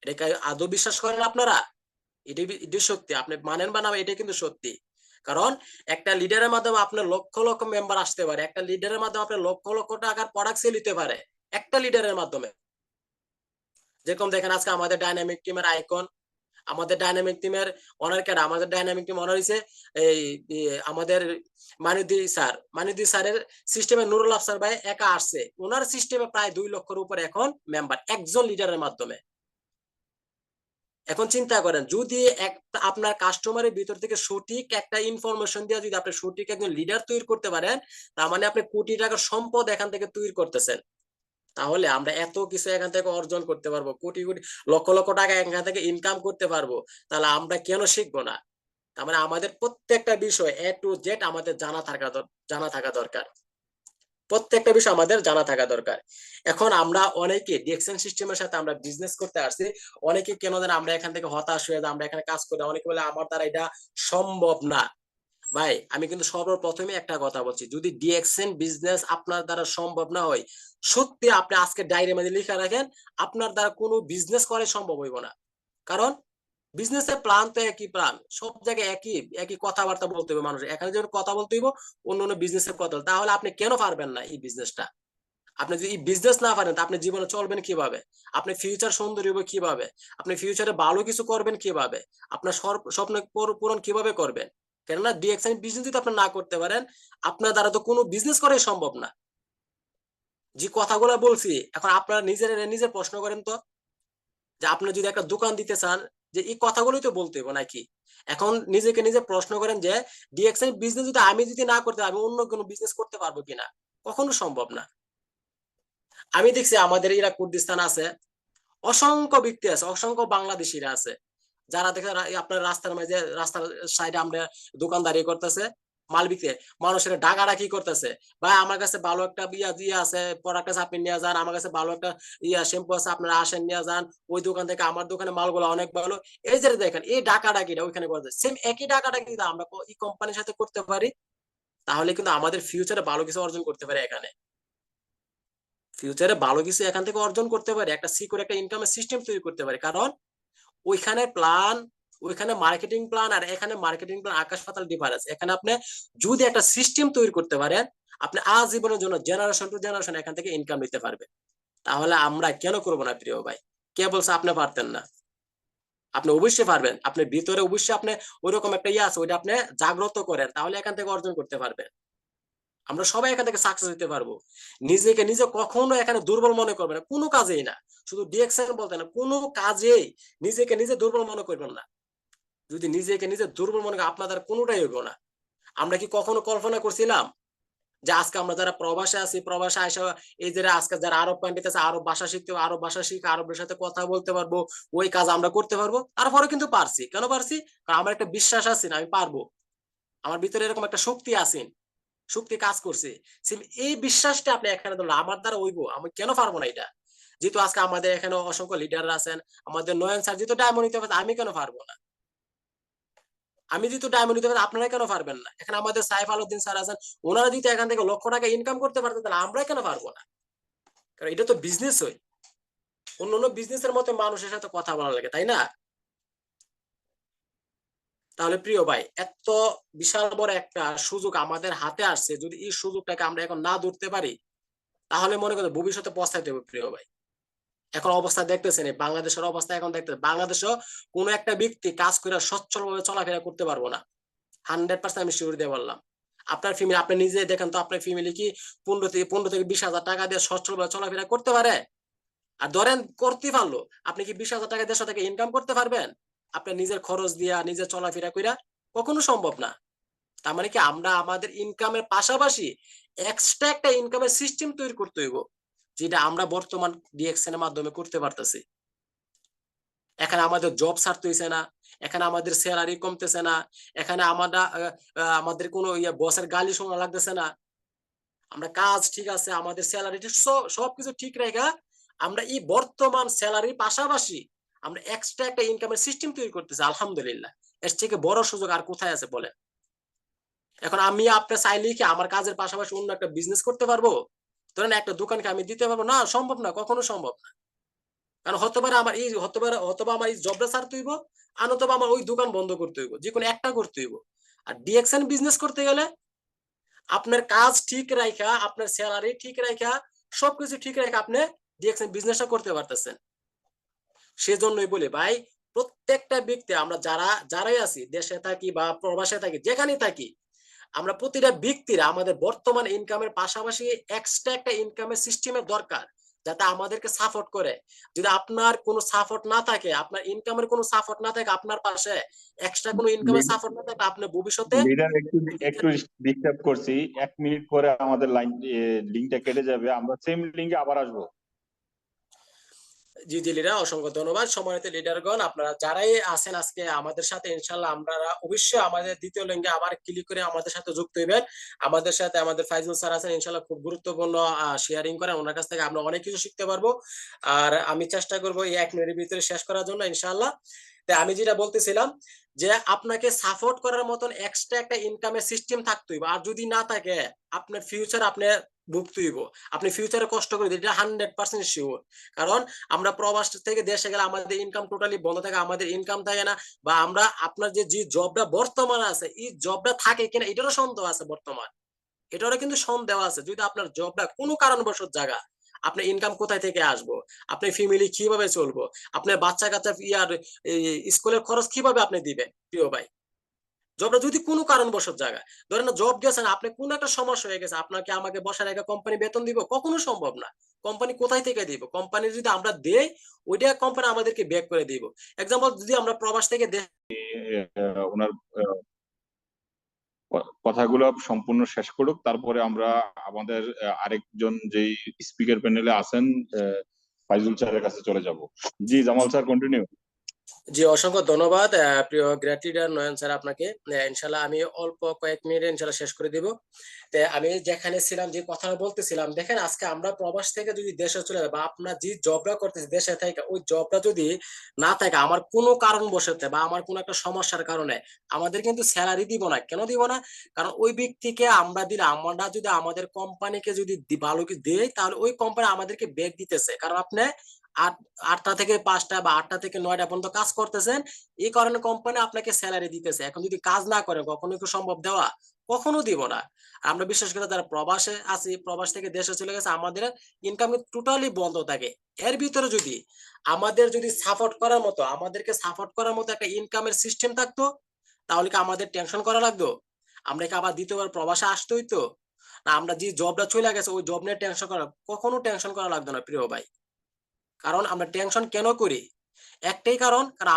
এটাকে আদৌ বিশ্বাস করেন আপনারা? এটাই সত্যি, আপনি মানেন বা না, এটা কিন্তু সত্যি। কারণ একটা লিডারের মাধ্যমে আপনার লক্ষ লক্ষ মেম্বার আসতে পারে, একটা লিডারের মাধ্যমে আপনার লক্ষ লক্ষ টাকার প্রোডাক্ট সেল হতে পারে, একটা লিডারের মাধ্যমে। যেরকম দেখেন আজকে আমাদের ডাইনামিক টিমের আইকন, আমাদের ডাইনামিক টিমের অনার কেডা? আমাদের ডাইনামিক টিম অনার হইছে এই আমাদের মানিদি স্যারের সিস্টেমে নুরুল আফসার ভাই একা আসছে, ওনার সিস্টেমে প্রায় 2 লক্ষের উপরে এখন মেম্বার, একজন লিডারের মাধ্যমে। এখন চিন্তা করেন, যদি আপনার কাস্টমারের ভিতর থেকে সঠিক একটা ইনফরমেশন দিয়ে যদি আপনি সঠিক একজন লিডার তৈরি করতে পারেন, তার মানে আপনি কোটি টাকার সম্পদ এখান থেকে তৈরি করতেছেন। তাহলে আমরা এত কিছু এখান থেকে অর্জন করতে পারবো, কোটি কোটি লক্ষ লক্ষ টাকা এখান থেকে ইনকাম করতে পারবো, তাহলে আমরা কেন শিখবো না? তার মানে আমাদের প্রত্যেকটা বিষয় A to Z আমাদের জানা থাকা দরকার। প্রত্যেকটা বিষয় আমাদের জানা থাকা দরকার। এখন আমরা অনেকে ডিএক্সএন সিস্টেমের সাথে আমরা বিজনেস করতে আসছি, অনেকে কেন যেন আমরা এখান থেকে হতাশ হয়ে যাই, আমরা এখানে কাজ করি, অনেকে বলে আমার দ্বারা এটা সম্ভব না। ভাই আমি কিন্তু সর্বপ্রথমে একটা কথা বলছি, যদি ডিএক্সএন বিজনেস আপনার দ্বারা সম্ভব না হয়, সত্যি আপনি আজকে ডায়েরির মধ্যে লিখে রাখেন, আপনার দ্বারা কোনো বিজনেস করা সম্ভব হইব না। কারণ বিজনেসের প্ল্যান তো একই প্ল্যান, সব জায়গায় একই কথাবার্তা বলতে হবে মানুষ, এখানে যখন কথা বলতে হইব অন্য বিজনেসের কথা, তাহলে আপনি কেন পারবেন না এই বিজনেসটা? আপনি যদি এই বিজনেস না পারেন, আপনি জীবনে চলবেন কিভাবে? আপনি ফিউচার সুন্দর হবে কিভাবে? আপনি ফিউচারে ভালো কিছু করবেন কিভাবে? আপনার স্বপ্ন পূরণ কিভাবে করবেন? কেননা ডিএক্সএন বিজনেস যদি আপনি না করতে পারেন, আপনার দ্বারা তো কোনো বিজনেস করাই সম্ভব না। যে কথাগুলো বলছি, এখন আপনারা নিজের প্রশ্ন করেন তো, যে আপনি যদি একটা দোকান দিতে চান, যে এই কথাগুলোই তো বলতে হবে নাকি? এখন নিজেকে নিজে প্রশ্ন করেন যে ডিএক্সএন বিজনেস যদি আমি যদি না করতে আমি অন্য কোনো বিজনেস করতে পারবো কিনা? কখনো সম্ভব না। আমি দেখছি আমাদের ইরাক কুর্দিস্তান আছে, অসংখ্য ব্যক্তি আছে, অসংখ্য বাংলাদেশিরা আছে যারা দেখে আপনার রাস্তার মাঝে, রাস্তার সাইডে আমরা দোকানদারি করতেছে, মাল বিক্রি, মানুষের ডাকাডাকি করতেছে, ভাই আমার কাছে ভালো একটা ইয়া আছে, প্রোডাক্ট আছে আপনি নিয়ে যান, আমার কাছে ভালো একটা শ্যাম্পু আছে আপনারা আসেন নিয়ে যান, ওই দোকান থেকে আমার দোকানে মালগুলো অনেক ভালো। এই যে দেখেন এই ডাকাডাকিটা ওইখানে করতে সেম একই ডাকাডাকি আমরা এই কোম্পানির সাথে করতে পারি, তাহলে কিন্তু আমাদের ফিউচারে ভালো কিছু অর্জন করতে পারে, এখানে ফিউচারে ভালো কিছু এখান থেকে অর্জন করতে পারে, একটা সিকিউর একটা ইনকামের সিস্টেম তৈরি করতে পারে। কারণ ওইখানে প্ল্যান, ওইখানে মার্কেটিং প্ল্যান আর এখানে মার্কেটিং প্ল্যান আকাশ পাতাল ডিফারেন্স। এখানে আপনি যদি একটা সিস্টেম তৈরি করতে পারেন, আপনি আজীবনের জন্য জেনারেশন টু জেনারেশন এখান থেকে ইনকাম নিতে পারবেন। তাহলে আমরা কেন করবো না প্রিয় ভাই? কে বলছে আপনি পারতেন না? আপনি অবশ্যই পারবেন, আপনার ভিতরে অবশ্যই আপনি ওইরকম একটা আছে, ওইটা আপনি জাগ্রত করেন, তাহলে এখান থেকে অর্জন করতে পারবেন। আমরা সবাই এখান থেকে সাকসেস হতে পারবো। নিজেকে নিজে কখনো এখানে দুর্বল মনে করবেন না, কোনো কাজেই না, শুধু ডিএক্সএন বলতে না, কোনো কাজেই নিজেকে নিজে দুর্বল মনে করবেন না। যদি নিজেকে নিজে দুর্বল মনে করেন আপনাদের কোনোটাই হইব না। আমরা কি কখনো কল্পনা করছিলাম যে আজকে আমরা যারা প্রবাসে আছি, প্রবাসে আসা, এই যে আজকে যারা আরব কান্ট্রিতে আছে, আরব ভাষা শিখতে, আরব ভাষা শিখে আরবের সাথে কথা বলতে পারবো, ওই কাজ আমরা করতে পারবো। তারপরে কিন্তু পারছি, কেন পারছি? কারণ আমার একটা বিশ্বাস আছে না আমি পারবো, আমার ভিতরে এরকম একটা শক্তি আছে, শক্তি কাজ করছে। এই বিশ্বাসটা আপনি এখানে ধরলেন আমার দ্বারা হইব, আমি কেন পারবো না এটা? যেহেতু আজকে আমাদের এখানে অসংখ্য লিডাররা আছেন, আমাদের নয়ন স্যার যেহেতু ডায়মন্ড নিতে পারছে, আমি কেন পারবো না? আমি যেহেতু ডায়মন্ড নিতে পারছি, আপনারা কেন পারবেন না? এখানে আমাদের সাইফ আলউদ্দিন স্যার আছেন, ওনারা যদি এখান থেকে লক্ষ টাকা ইনকাম করতে পারতেন, তাহলে আমরা কেন পারবো না? কারণ এটা তো বিজনেস হয়, অন্য অন্য বিজনেসের মতো মানুষের সাথে কথা বলা লাগে, তাই না? তাহলে প্রিয় ভাই, এত বিশাল বড় একটা সুযোগ আমাদের হাতে আসছে, যদি এই সুযোগটাকে আমরা এখন না ধরতে পারি, তাহলে মনে করেন ভবিষ্যতে পস্তাইতে হবে প্রিয় ভাই। এখন অবস্থা দেখতেছেন, বাংলাদেশের অবস্থা এখন দেখতেছেন, বাংলাদেশও কোনো একটা ব্যক্তি কাজ করে সচ্ছলভাবে চলাফেরা করতে পারবো না, 100% আমি শিওর দিয়ে বললাম। আপনার ফ্যামিলি, আপনি নিজে দেখেন তো, আপনার ফ্যামিলি কি 15 থেকে 20,000 টাকা দিয়ে সচ্ছলভাবে চলাফেরা করতে পারে? আর ধরেন করতে পারলো, আপনি কি 20,000 টাকা দেড়শো টাকা ইনকাম করতে পারবেন আপনার নিজের খরচ দিয়া, নিজের চলাফেরা কইরা? কখনো সম্ভব না। তার মানে কি আমরা আমাদের ইনকামের পাশাপাশি এক্সট্রা একটা ইনকামের সিস্টেম তৈরি করতে হইব, যেটা আমরা বর্তমান ডিএক্সএন এর মাধ্যমে করতে পারতেছি। এখানে আমাদের জব ছাড়তে হইছে না, এখানে আমাদের স্যালারি কমতেছে না, এখানে আমরা আমাদের কোনো বসের গালি শোনা লাগতেছে না, আমরা কাজ ঠিক আছে, আমাদের স্যালারি ঠিক, সবকিছু ঠিক রেখা আমরা এই বর্তমান স্যালারির পাশাপাশি আমরা এক্সট্রা একটা ইনকামের সিস্টেম তৈরি করতেছি। আলহামদুলিল্লাহ, এর থেকে বড় সুযোগ আর কোথায় আছে বলেন? এখন আমি আপনার চাইলেই কি আমার কাজের পাশাপাশি অন্য একটা বিজনেস করতে পারবো? ধরেন একটা দোকানকে আমি দিতে পারবো না? সম্ভব না, কখনো সম্ভব না। কারণ হতে পারে আমার এই, হতে পারে অথবা আমার এই জবটা ছাড়তে হইব, আর অথবা আমার ওই দোকান বন্ধ করতে হইব, যে কোনো একটা করতে হইব। আর ডিএক্সএন বিজনেস করতে গেলে আপনার কাজ ঠিক রাখা, আপনার স্যালারি ঠিক রাখা, সবকিছু ঠিক রাখা আপনি ডিএক্সএন বিজনেসটা করতে পারতেছেন। সেজন্যই বলি ভাই, প্রত্যেকটা ব্যক্তি, আমরা যারাই আছি, দেশে থাকি বা প্রবাসে থাকি, যেখানেই থাকি, আমরা প্রতিটা ব্যক্তিরা আমাদের বর্তমান ইনকামের পাশাপাশি এক্সট্রা একটা ইনকামের সিস্টেমের দরকার, যাতে আমাদেরকে সাপোর্ট করে। যদি আপনার কোনো সাপোর্ট না থাকে, আপনার ইনকামের কোনো সাপোর্ট না থাকে, আপনার পাশে এক্সট্রা কোনো ইনকামের সাপোর্ট না থাকে, আপনি ভবিষ্যতে লিডার একটু একটু ডিস্টার্ব করছি, 1 মিনিট পরে আমাদের লাইন লিঙ্কটা কেটে যাবে, আমরা সেম লিঙ্কে আবার আসবো। জি জি লিডার, অসংখ্য ধন্যবাদ। সম্মানিত লিডারগণ, আপনারা যারাই আছেন আজকে আমাদের সাথে, ইনশাল্লাহ আপনারা অবশ্যই আমাদের দ্বিতীয় লিঙ্কে আবার ক্লিক করে আমাদের সাথে যুক্ত হইবেন। আমাদের সাথে আমাদের ফাইজুল স্যার আছেন, ইনশাল্লাহ খুব গুরুত্বপূর্ণ শেয়ারিং করেন, ওনার কাছ থেকে আমরা অনেক কিছু শিখতে পারবো। আর আমি চেষ্টা করবো এই 1 মিনিটের ভিতরে শেষ করার জন্য, ইনশাল্লাহ। তাই আমি যেটা বলতেছিলাম, যে আপনাকে সাপোর্ট করার মতন এক্সট্রা একটা ইনকামের সিস্টেম থাকতে হইব, আর যদি না থাকে আপনার ফিউচার আপনি ভুগতে হইব, আপনি ফিউচারে কষ্ট করে, এটা 100% শিওর। কারণ আমরা প্রবাস থেকে দেশে গেলে আমাদের ইনকাম টোটালি বন্ধ থাকে, আমাদের ইনকাম থাকে না, বা আমরা আপনার যে জবটা বর্তমানে আছে, এই জবটা থাকে কিনা এটারও সন্দেহ আছে বর্তমান, এটারও কিন্তু সন্দেহ আছে। যদি আপনার জবটা কোনো কারণবশত জায়গা, আপনার ইনকাম কোথায় থেকে আসবো, আপনার ফ্যামিলি কিভাবে চলবো, আপনার বাচ্চা কাচ্চা স্কুলের খরচ কিভাবে আপনি দিবেন প্রিয় ভাই? জবটা যদি কোনো কারণবশত জায়গা ধরেন না, জব গেছেন, আপনি কোন একটা সমস্যা হয়ে গেছে, আপনাকে আমাকে বসার রেখে কোম্পানি বেতন দিব? কখনো সম্ভব না। কোম্পানি কোথায় থেকে দিব? কোম্পানি যদি আমরা দেই, ওইটা কোম্পানি আমাদেরকে ব্যাক করে দিব। এক্সাম্পল, যদি আমরা প্রবাস থেকে ওনার কথাগুলো সম্পূর্ণ শেষ করুক, তারপরে আমরা আমাদের আরেকজন যেই স্পিকার প্যানেলে আছেন ফাইজুল স্যারের কাছে চলে যাব। জি জামাল স্যার, কন্টিনিউ। জি, অসংখ্য ধন্যবাদ প্রিয় গ্রেট লিডার নয়ন স্যার আপনাকে। ইনশাল্লাহ আমি অল্প কয়েক মিনিটে ইনশাল্লাহ শেষ করে দিব। আমি যেখানে ছিলাম, যে কথা বলতেছিলাম, দেখেন আজকে আমরা প্রবাস থেকে যদি দেশে চলে যাই, বা আপনার যে জবটা করতেছি দেশে থেকে, ওই জবটা যদি না থাকে, আমার কোনো কারণ বসতে বা আমার কোনো একটা সমস্যার কারণে আমাদের কিন্তু স্যালারি দিব না। কেন দিব না? কারণ ওই ব্যক্তিকে আমরা দিলে, আমরা যদি আমাদের কোম্পানিকে যদি ভালো কিছু দিই, তাহলে ওই কোম্পানি আমাদেরকে ব্যাক দিতেছে। কারণ আপনি আটটা থেকে পাঁচটা বা আটটা থেকে নয়টা পর্যন্ত কাজ করতেছেন, এই কারণে কোম্পানি আপনাকে স্যালারি দিতেছে। এখন যদি কাজ না করে, কখনো কি সম্ভব দেওয়া? কখনো দিব না। আমরা বিশেষ করে যারা প্রবাসে আছি, প্রবাস থেকে দেশে চলে গেছে, আমাদের ইনকাম টোটালি বন্ধ থাকে। এর ভিতরে যদি আমাদের যদি সাপোর্ট করার মতো, আমাদেরকে সাপোর্ট করার মতো একটা ইনকামের সিস্টেম থাকতো, তাহলে কি আমাদের টেনশন করা লাগতো? আমরা কি আবার দ্বিতীয়বার প্রবাসে আসতে হইতো? না, আমরা যে জবটা চলে গেছে ওই জব নিয়ে টেনশন করা, কখনো টেনশন করা লাগতো না প্রিয় ভাই। কারণ আমরা টেনশন কেন করি? একটাই কারণ, কারণ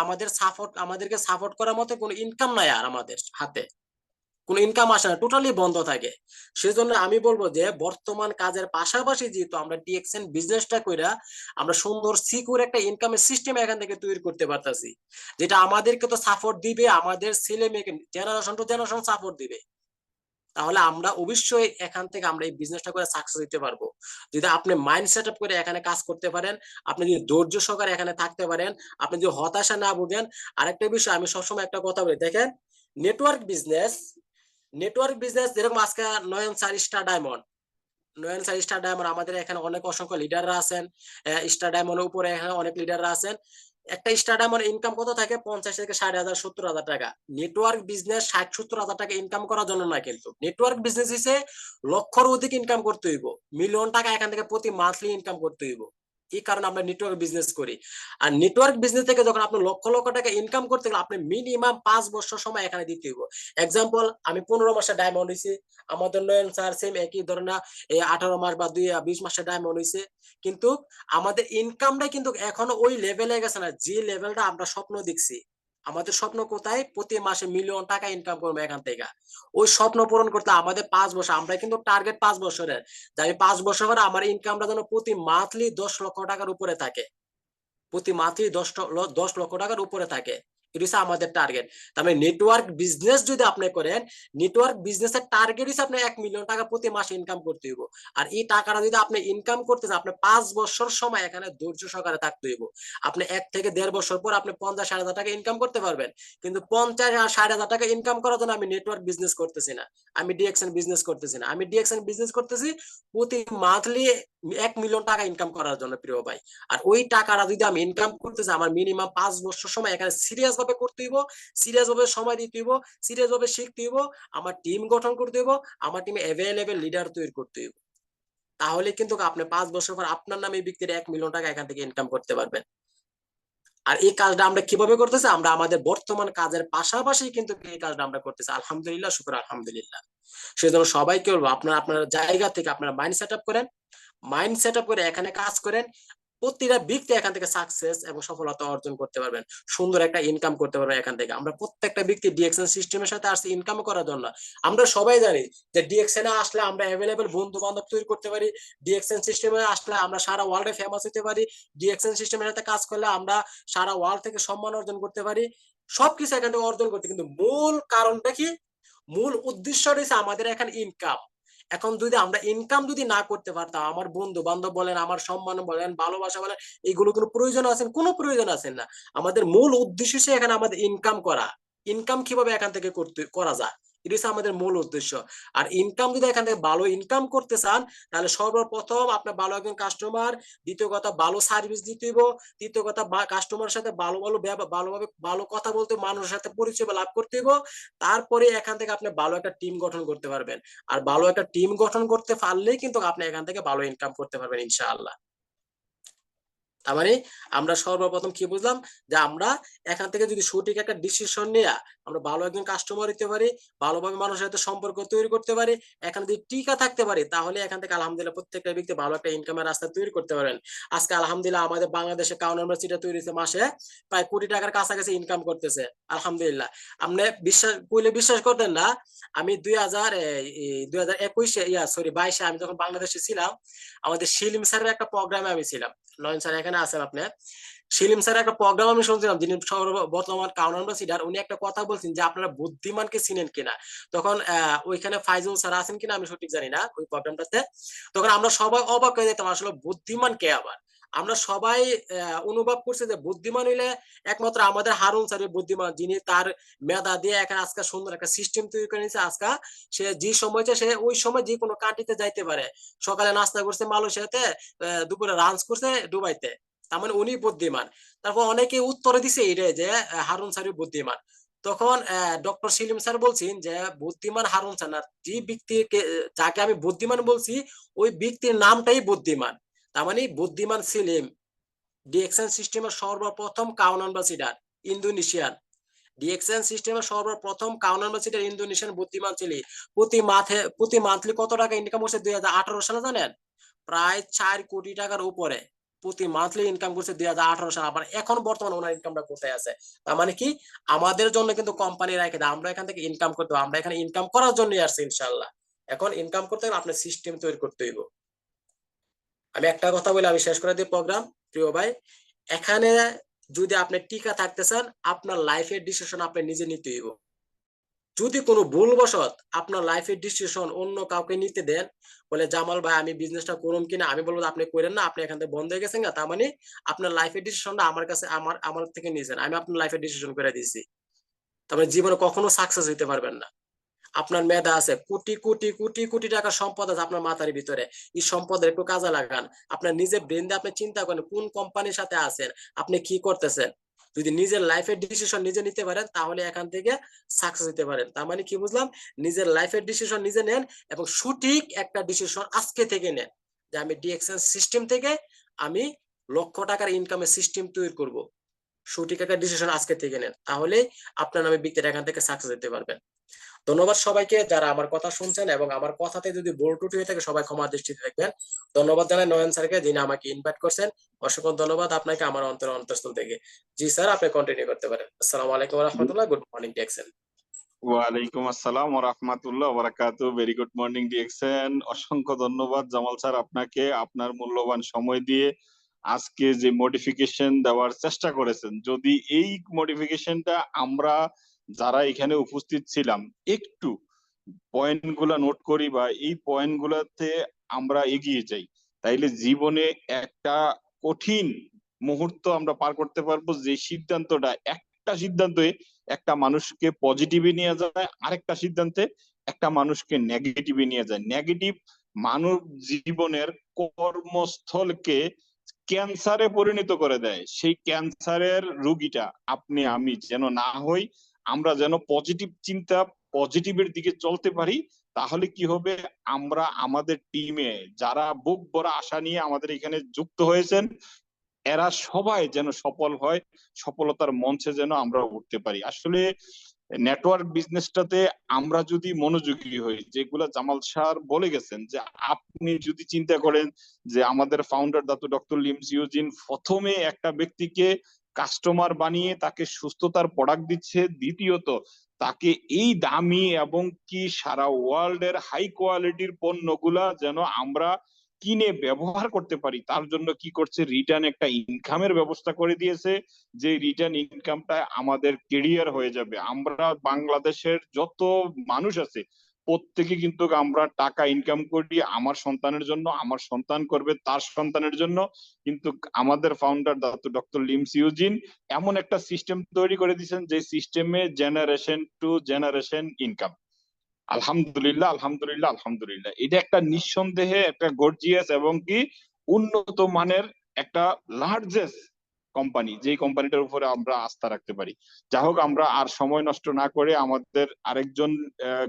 আমাদেরকে সাপোর্ট করার মতো কোনো ইনকাম নাই আর আমাদের হাতে। কোনো ইনকাম আসে না, টোটালি বন্ধ থাকে। সেজন্য আমি বলবো যে বর্তমান কাজের পাশাপাশি যেহেতু আমরা ডিএক্সএন বিজনেসটা কইরা আমরা সুন্দর সিকিউর একটা ইনকামের সিস্টেম এখান থেকে তৈরি করতে পারতাছি, যেটা আমাদেরকে তো সাপোর্ট দিবে, আমাদের ছেলে মেয়েকে জেনারেশন টু জেনারেশন সাপোর্ট দিবে। তাহলে আমরা অবশ্যই এখান থেকে আমরা এই বিজনেসটা করে সাকসেস দিতে পারবো। যদি আপনি মাইন্ড সেট আপ করে এখানে কাজ করতে পারেন, আপনি যদি ধৈর্য সহকারে এখানে থাকতে পারেন, আপনি যদি হতাশা না ভোগেন। আরেকটা বিষয় আমি সবসময় একটা কথা বলি, দেখেন নেটওয়ার্ক বিজনেস, যেরকম আজকে নয়ন স্যার স্টার ডায়মন্ড, আমাদের এখানে অনেক অসংখ্য লিডাররা আছেন। স্টার ডায়মন্ডের উপরে এখানে অনেক লিডাররা আছেন। একটা স্টার ডায়মন্ড ইনকাম কত থাকে? 50 থেকে 60,000, 70,000 টাকা। নেটওয়ার্ক বিজনেস 60-70,000 টাকা ইনকাম করার জন্য না, কিন্তু নেটওয়ার্ক বিজনেস হিসেবে লক্ষর অধিক ইনকাম করতে হইব, মিলিয়ন টাকা এখান থেকে প্রতি মান্থলি ইনকাম করতে হইব। এই কারণে আমরা নেটওয়ার্ক বিজনেস করি। আর নেটওয়ার্ক বিজনেস থেকে যখন আপনি লক্ষ লক্ষ টাকা ইনকাম করতে গেলে, আপনি মিনিমাম 5 বছর সময় এখানে দিতে হইব। এক্সাম্পল, আমি 15 মাসে ডায়মন্ড হয়েছি, আমাদের নয়ন স্যার সেম একই ধরনের এই 18 মাস বা 20 মাসে ডায়মন্ড হয়েছে। কিন্তু আমাদের ইনকামটা কিন্তু এখনো ওই লেভেলে গেছে না, যে লেভেলটা আমরা স্বপ্ন দেখছি। আমাদের স্বপ্ন কোথায়? প্রতি মাসে মিলিয়ন টাকা ইনকাম করবো এখান থেকে। ওই স্বপ্ন পূরণ করতে আমাদের 5 বছর, আমরা কিন্তু টার্গেট 5 বছরের, যে আমি 5 বছর পরে আমার ইনকামটা যেন প্রতি মান্থলি 10 লক্ষ টাকার উপরে থাকে, প্রতি মাসে 10 লক্ষ টাকার উপরে থাকে। এটা হচ্ছে আমাদের টার্গেট। তার মানে নেটওয়ার্ক বিজনেস যদি আপনি করেন, নেটওয়ার্ক বিজনেসের টার্গেট হচ্ছে আপনি 1 মিলিয়ন টাকা প্রতি মাসে ইনকাম করতে হইব। আর এই টাকাটা যদি আপনি ইনকাম করতে চান, আপনি 5 বছর সময় এখানে ধৈর্য সহকারে থাকতে হইব। আপনি 1 থেকে 1.5 বছর পর আপনি 50-60 হাজার টাকা ইনকাম করতে পারবেন। কিন্তু 50-60 হাজার টাকা ইনকাম করার জন্য আমি নেটওয়ার্ক বিজনেস করতেছি না, আমি ডিএক্সএন বিজনেস করতেছি না, আমি ডিএক্সএন বিজনেস করতেছি প্রতি মান্থলি 1 মিলিয়ন টাকা ইনকাম করার জন্য প্রিয় ভাই। আর ওই টাকাটা যদি আমি ইনকাম করতে চাই, আমার মিনিমাম 5 বছর সময় এখানে সিরিয়াস ভাবে করতে হইব, সিরিয়াস ভাবে সময় দিতে হইব, সিরিয়াস ভাবে শিখতে হইব, আমার টিম গঠন করতে হইব, আমার টিমে অ্যাভেলেবেল লিডার তৈরি করতে হইব। তাহলে কিন্তু আপনি 5 বছর পর আপনার নামে ব্যক্তির 1 মিলিয়ন টাকা এখান থেকে ইনকাম করতে পারবেন। আর এই কাজটা আমরা কিভাবে করতেছি? আমরা আমাদের বর্তমান কাজের পাশাপাশি কিন্তু এই কাজটা আমরা করতেছি। আলহামদুলিল্লাহ, শুকর আলহামদুলিল্লাহ। সেজন্য সবাইকে বলবো, আপনারা আপনার জায়গা থেকে আপনারা মাইন্ড সেট আপ করেন, মাইন্ড সেট আপ করে এখানে কাজ করেন। প্রতিটা ব্যক্তি এখান থেকে সাকসেস এবং সফলতা অর্জন করতে পারবেন, সুন্দর একটা ইনকাম করতে পারবেন এখান থেকে। আমরা প্রত্যেকটা ব্যক্তি ডিএক্সএন সিস্টেমের সাথে আসছে ইনকাম করার জন্য। আমরা সবাই জানি যে ডিএক্সএন এ আসলে আমরা অ্যাভেলেবেল বন্ধু বান্ধব তৈরি করতে পারি, ডিএক্সএন সিস্টেমে আসলে আমরা সারা ওয়ার্ল্ডে ফেমাস হতে পারি, ডিএক্সএন সিস্টেমের সাথে কাজ করলে আমরা সারা ওয়ার্ল্ড থেকে সম্মান অর্জন করতে পারি, সবকিছু এখান থেকে অর্জন করতে। কিন্তু মূল কারণটা কি? মূল উদ্দেশ্য রয়েছে আমাদের এখানে ইনকাম। এখন যদি আমরা ইনকাম যদি না করতে পারতাম, আমার বন্ধু বান্ধব বলেন, আমার সম্মান বলেন, ভালোবাসা বলেন, এগুলো কোনো প্রয়োজন আছেন? কোনো প্রয়োজন আছেন না। আমাদের মূল উদ্দেশ্য হচ্ছে এখানে আমাদের ইনকাম করা। ইনকাম কিভাবে এখান থেকে করা যায়, এটা হচ্ছে আমাদের মূল উদ্দেশ্য। আর ইনকাম যদি এখান থেকে ভালো ইনকাম করতে চান, তাহলে সর্বপ্রথম আপনার ভালো একজন কাস্টমার, দ্বিতীয় কথা ভালো সার্ভিস দিতে হইব, তৃতীয় কথা কাস্টমারের সাথে ভালোভাবে ভালো কথা বলতে, মানুষের সাথে পরিচয় লাভ করতে হইব। তারপরে এখান থেকে আপনি ভালো একটা টিম গঠন করতে পারবেন। আর ভালো একটা টিম গঠন করতে পারলেই কিন্তু আপনি এখান থেকে ভালো ইনকাম করতে পারবেন ইনশাআল্লাহ। তার মানে আমরা সর্বপ্রথম কি বুঝলাম, যে আমরা এখান থেকে যদি সঠিক একটা ডিসিশন নিয়ে আমরা ভালো একজন কাস্টমার হতে পারি, ভালোভাবে মানুষের সাথে সম্পর্ক তৈরি করতে পারি, এখানে যদি টিকা থাকতে পারি, তাহলে এখান থেকে আলহামদুলিল্লাহ প্রত্যেকটা ব্যক্তি ভালো একটা ইনকামের রাস্তা তৈরি করতে পারেন। আজকে আলহামদুলিল্লাহ আমাদের বাংলাদেশে কাউন ইউনিভার্সিটি তৈরি হয়েছে, মাসে প্রায় কোটি টাকার কাছাকাছি ইনকাম করতেছে আলহামদুলিল্লাহ। আপনি বিশ্বাস করতেন না, আমি 2021 22 আমি যখন বাংলাদেশে ছিলাম, আমাদের শিলিম স্যারের একটা প্রোগ্রামে আমি ছিলাম। নয়ন স্যার এখানে আছেন আপনি। শিলিম স্যারের একটা প্রোগ্রাম আমি শুনছিলাম, যিনি বর্তমান কাউন ইউনিভার্সিটির, উনি একটা কথা বলছেন যে আপনারা বুদ্ধিমানকে চিনেন কিনা। তখন ওইখানে ফাইজুল স্যার আছেন কিনা আমি সঠিক জানি না ওই প্রোগ্রামটাতে। তখন আমরা সবাই অবাক হয়ে যেতাম, আসলে বুদ্ধিমান কে আবার। আমরা সবাই অনুভব করছি যে বুদ্ধিমান হইলে একমাত্র আমাদের হারুন স্যার বুদ্ধিমান, যিনি তার মেধা দিয়ে এখানে আজকে সুন্দর একটা সিস্টেম তৈরি করে নিয়েছে। আজকে সে যে সময় সে ওই সময় যে কোনো কান্ট্রিতে যাইতে পারে। সকালে নাস্তা করছে মালয়েশিয়াতে, দুপুরে লাঞ্চ করছে দুবাইতে, তার মানে উনি বুদ্ধিমান। তারপর অনেকে উত্তরে দিছে এটাই যে হারুন স্যারই বুদ্ধিমান। তখন ডক্টর সেলিম স্যার বলছেন যে বুদ্ধিমান হারুন স্যার না, যে ব্যক্তিকে যাকে আমি বুদ্ধিমান বলছি ওই ব্যক্তির নামটাই বুদ্ধিমান। তার মানে বুদ্ধিমান সেলিম ডিএক্সএন সিস্টেমের সর্বপ্রথম কাউন অ্যাম্বাসিডার, ইন্দোনেশিয়ান। ডিএক্সএন সিস্টেমের সর্বপ্রথম কাউন অ্যাম্বাসিডার ইন্দোনেশিয়ান বুদ্ধিমান ছিলি। প্রতি মান্থলি কত টাকা ইনকাম করছে 2018 সালে জানেন? প্রায় 4 কোটি টাকার উপরে প্রতি মান্থলি ইনকাম করছে 2018 সালে। আবার এখন বর্তমানে ওনার ইনকামটা কোথায় আছে? তার মানে কি, আমাদের জন্য কিন্তু কোম্পানি রাখে দেয়, আমরা এখান থেকে ইনকাম করতে হবে। আমরা এখানে ইনকাম করার জন্যই আসছি ইনশাআল্লাহ। এখন ইনকাম করতে গেলে আপনার সিস্টেম তৈরি করতে হইব। আমি একটা কথা বলে আমি শেষ করে দিই প্রোগ্রাম। প্রিয় ভাই, এখানে যদি আপনি টিকা থাকতে চান, আপনার লাইফের ডিসিশন আপনি নিজে নিতে হইব। যদি কোনো ভুলবশত আপনার লাইফের ডিসিশন অন্য কাউকে নিতে দেন, বলে জামাল ভাই আমি বিজনেসটা করুন কিনা, আমি বলবো আপনি করেন না, আপনি এখান থেকে বন্ধ হয়ে গেছেন না, তার মানে আপনার লাইফের ডিসিশনটা আমার কাছে আমার থেকে নিয়েছেন, আমি আপনার লাইফের ডিসিশন করে দিয়েছি। তার মানে জীবনে কখনো সাকসেস হইতে পারবেন না। আপনার মেধা আছে, কোটি কোটি কোটি কোটি টাকা সম্পদ আছে আপনার মাথার ভিতরে, এই সম্পদের একটু কাজে লাগান। আপনার নিজের ব্রেন দিয়ে আপনি চিন্তা করেন কোন কোম্পানির সাথে আছেন, আপনি কি করতেছেন। যদি নিজের লাইফের ডিসিশন নিজে নিতে পারেন, তাহলে এখান থেকে সাকসেস হতে পারেন। তার মানে কি বুঝলাম, নিজের লাইফের ডিসিশন নিজে নেন এবং সঠিক একটা ডিসিশন আজকে থেকে নেন, যে আমি ডিএক্সএন সিস্টেম থেকে আমি লক্ষ টাকার ইনকামের সিস্টেম তৈরি করব। সঠিক একটা ডিসিশন আজকে থেকে নেন, তাহলে আপনার নামে ব্যক্তিরা এখান থেকে সাকসেস হতে পারবেন। ধন্যবাদ সবাইকে যারা আমার কথা শুনছেন, এবং আমার কথাতে যদি ভুল ত্রুটি হয়ে থাকে সবাই ক্ষমার দৃষ্টিতে দেখবেন। ধন্যবাদ জানাই নয়ন স্যারকে, যিনি আমাকে ইনভাইট করছেন। অসংখ্য ধন্যবাদ আপনাকে আমার অন্তঃস্থল থেকে। জি স্যার, আপনি কন্টিনিউ করতে পারেন। আসসালামু আলাইকুম ওয়া রাহমাতুল্লাহ। গুড মর্নিং টেক্সেন। ওয়ালাইকুম আসসালাম ওয়া রাহমাতুল্লাহ ওয়া বারাকাতুহু। Very good morning DXN. অসংখ্য ধন্যবাদ জামাল স্যার আপনাকে, আপনার মূল্যবান সময় দিয়ে আজকে যে মডিফিকেশন দেওয়ার চেষ্টা করেছেন। যদি এই মডিফিকেশনটা আমরা যারা এখানে উপস্থিত ছিলাম একটু পয়েন্ট গুলা নোট করি বা এই পয়েন্ট গুলাতে আমরা এগিয়ে যাই, তাইলে জীবনে একটা কঠিন মুহূর্ত আমরা পার করতে পারবো। যে সিদ্ধান্তটা, একটা সিদ্ধান্তে একটা মানুষকে পজিটিভে নিয়ে যায়, আরেকটা সিদ্ধান্তে একটা মানুষকে নেগেটিভে নিয়ে যায়। নেগেটিভ মানব জীবনের কর্মস্থলকে ক্যান্সারে পরিণত করে দেয়। সেই ক্যান্সারের রুগীটা আপনি আমি যেন না হই, আমরা যেন পজিটিভ চিন্তা, পজিটিভের দিকে চলতে পারি। তাহলে কি হবে, আমরা আমাদের টিমে যারা বুক ভরা আশা নিয়ে আমাদের এখানে যুক্ত হয়েছেন, এরা সবাই যেন সফল হয়, সফলতার মঞ্চে যেন আমরা উঠতে পারি। আসলে নেটওয়ার্ক বিজনেসটাতে আমরা যদি মনোযোগী হই, যেগুলা জামাল স্যার বলে গেছেন, যে আপনি যদি চিন্তা করেন যে আমাদের founder Datuk doctor limbs Eugene প্রথমে একটা ব্যক্তিকে কাস্টমার বানিয়ে তাকে সুস্থতার প্রোডাক্ট দিচ্ছে, দ্বিতীয়ত তাকে এই দামি এবং কি সারা ওয়ার্ল্ড এর হাই কোয়ালিটির পণ্যগুলা যেন আমরা কিনে ব্যবহার করতে পারি, তার জন্য কি করছে, রিটার্ন একটা ইনকামের ব্যবস্থা করে দিয়েছে। যে রিটার্ন ইনকামটা আমাদের কেরিয়ার হয়ে যাবে। আমরা বাংলাদেশের যত মানুষ আছে প্রত্যেকে কিন্তু আমরা টাকা ইনকাম করি আমার সন্তানের জন্য, আমার সন্তান করবে তার সন্তানের জন্য। কিন্তু আমাদের ফাউন্ডার ডক্টর লিমস ইউজিন এমন একটা সিস্টেম তৈরি করে দিয়েছেন, যে সিস্টেমে জেনারেশন টু জেনারেশন ইনকাম। আলহামদুলিল্লাহ আলহামদুলিল্লাহ আলহামদুলিল্লাহ, এটা একটা নিঃসন্দেহে একটা গর্জিয়াস এবং কি উন্নত মানের একটা লার্জেস্ট কোম্পানি, যে কোম্পানিটার উপরে আমরা আস্থা রাখতে পারি। যাই হোক, আমরা আর সময় নষ্ট না করে আমাদের আরেকজন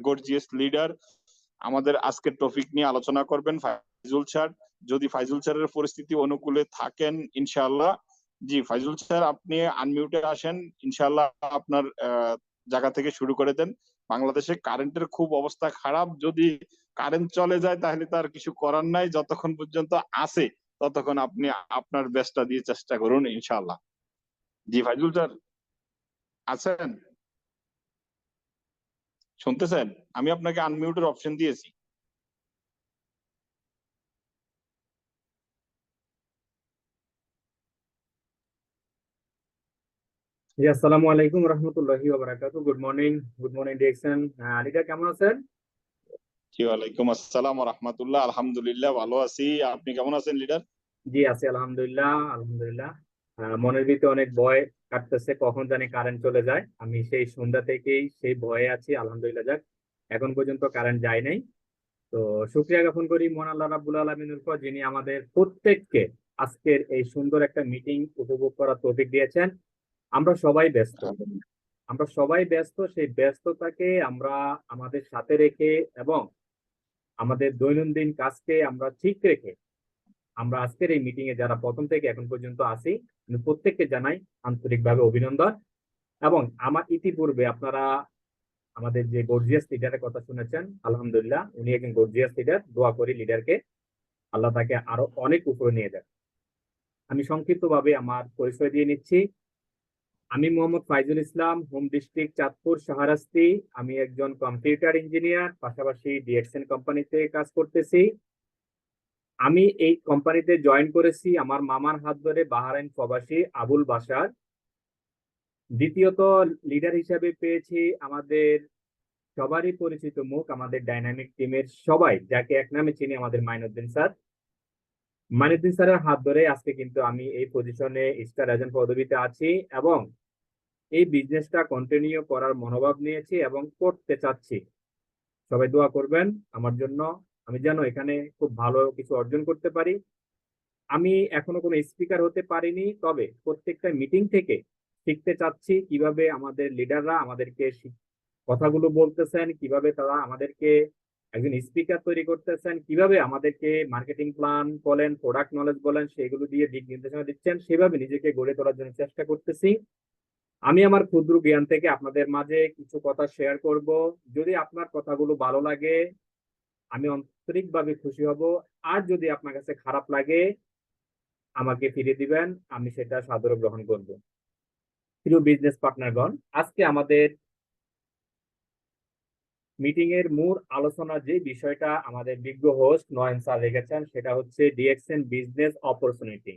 গর্জিয়াস লিডার আমাদের আজকের টপিক নিয়ে আলোচনা করবেন। ফাইজুল স্যার, যদি ফাইজুল স্যারের পরিস্থিতি অনুকূলে থাকেন ইনশাআল্লাহ। জি ফাইজুল স্যার, আপনি আনমিউটে আসেন ইনশাআল্লাহ। আপনার জায়গা থেকে শুরু করে দেন। বাংলাদেশে কারেন্টের খুব অবস্থা খারাপ, যদি কারেন্ট চলে যায় তাহলে তার কিছু করার নাই, যতক্ষণ পর্যন্ত আছে ততক্ষণ আপনি আপনার বেস্টটা দিয়ে চেষ্টা করুন ইনশাআল্লাহ। জি ফাইজুল স্যার আছেন, শুনতেছেন? আমি আপনাকে আনমিউটের অপশন দিয়েছি। জি, আসসালামু আলাইকুম রহমতুল্লাহি ওয়া বারাকাতুহু। Good morning direction. লিডার কেমন আছেন? জি ওয়ালাইকুম আসসালাম ওয়া রাহমাতুল্লাহ, আলহামদুলিল্লাহ ভালো আছি। আপনি কেমন আছেন লিডার? জি আছি আলহামদুলিল্লাহ আলহামদুলিল্লাহ। মনের ভিতরে অনেক ভয় কাটতেছে, কখন জানি কারেন্ট চলে যায়। আমি সেই সন্ধ্যা থেকেই সেই ভয়ে আছি। আলহামদুলিল্লাহ, যাক এখন পর্যন্ত কারেন্ট যায় নাই। তো শুকরিয়া জ্ঞাপন করি মহান আল্লাহ রাব্বুল আলামিনের উপর, যিনি আমাদের প্রত্যেককে আজকের এই সুন্দর একটা মিটিং উপভোগ করার তৌফিক দিয়েছেন। আমরা সবাই ব্যস্ত, সেই ব্যস্ততাকে আমরা আমাদের সাথে রেখে এবং আমাদের দৈনন্দিন কাজকে আমরা ঠিক রেখে আমরা আজকের এই মিটিং এ যারা প্রথম থেকে এখন পর্যন্ত আছি, আমি প্রত্যেককে জানাই আন্তরিকভাবে অভিনন্দন। এবং আমার ইতিপূর্বে আপনারা আমাদের যে গর্জিয়াস লিডারের কথা শুনেছেন, আলহামদুলিল্লাহ উনি একজন গর্জিয়াস লিডার। দোয়া করি লিডারকে আল্লাহ তাকে আরো অনেক উপরে নিয়ে যান। আমি সংক্ষিপ্তভাবে আমার পরিচয় দিয়ে নিচ্ছি। আমি মোহাম্মদ ফাইজুল ইসলাম, হোম ডিস্ট্রিক্ট চাঁদপুর শাহরাস্তি। আমি একজন কম্পিউটার ইঞ্জিনিয়ার, পাশাপাশি ডিএক্সএন কোম্পানিতে কাজ করতেছি। আমি এই কোম্পানিতে জয়েন করেছি আমার মামার হাত ধরে, বাহরাইন প্রবাসী আবুল বাশার। দ্বিতীয়ত লিডার হিসাবে পেয়েছি আমাদের সবারই পরিচিত মুখ, আমাদের ডাইনামিক টিমের সবাই যাকে এক নামে চিনি, আমাদের মাইনুদ্দিন স্যার। মাইনুদ্দিন স্যারের হাত ধরে আজকে কিন্তু আমি এই পজিশনে স্টার এজেন্ট পদবিতে আছি এবং এই বিজনেসটা কন্টিনিউ করার মনোভাব নিয়েছি এবং করতে চাচ্ছি। সবাই দোয়া করবেন আমার জন্য, আমি যেন এখানে খুব ভালো কিছু অর্জন করতে পারি। আমি এখনো কোনো স্পিকার হতে পারিনি, তবে প্রত্যেকটা মিটিং থেকে শিখতে চাচ্ছি কিভাবে আমাদের লিডাররা আমাদেরকে কথাগুলো বলতেছেন, কিভাবে তারা আমাদেরকে একজন স্পিকার তৈরি করতেছেন, কিভাবে আমাদেরকে মার্কেটিং প্ল্যান বলেন, প্রোডাক্ট নলেজ বলেন, সেগুলো দিয়ে দিক নির্দেশনা দিচ্ছেন, সেভাবে নিজেকে গড়ে তোলার জন্য চেষ্টা করতেছি। আমি আমার ক্ষুদ্র জ্ঞান থেকে আপনাদের মাঝে কিছু কথা শেয়ার করব। যদি আপনার কথাগুলো ভালো লাগে আমি আন্তরিকভাবে খুশি হব, আর যদি আপনার কাছে খারাপ লাগে আমাকে ফিরিয়ে দিবেন, আমি সেটা সাদরে গ্রহণ করব। প্রিয় বিজনেস পার্টনারগণ, আজকে আমাদের মিটিং এর মূল আলোচনা যে বিষয়টা আমাদের বিজ্ঞ হোস্ট নয়ন স্যার রেখেছেন, সেটা হচ্ছে ডিএক্সএন বিজনেস অপরচুনিটি।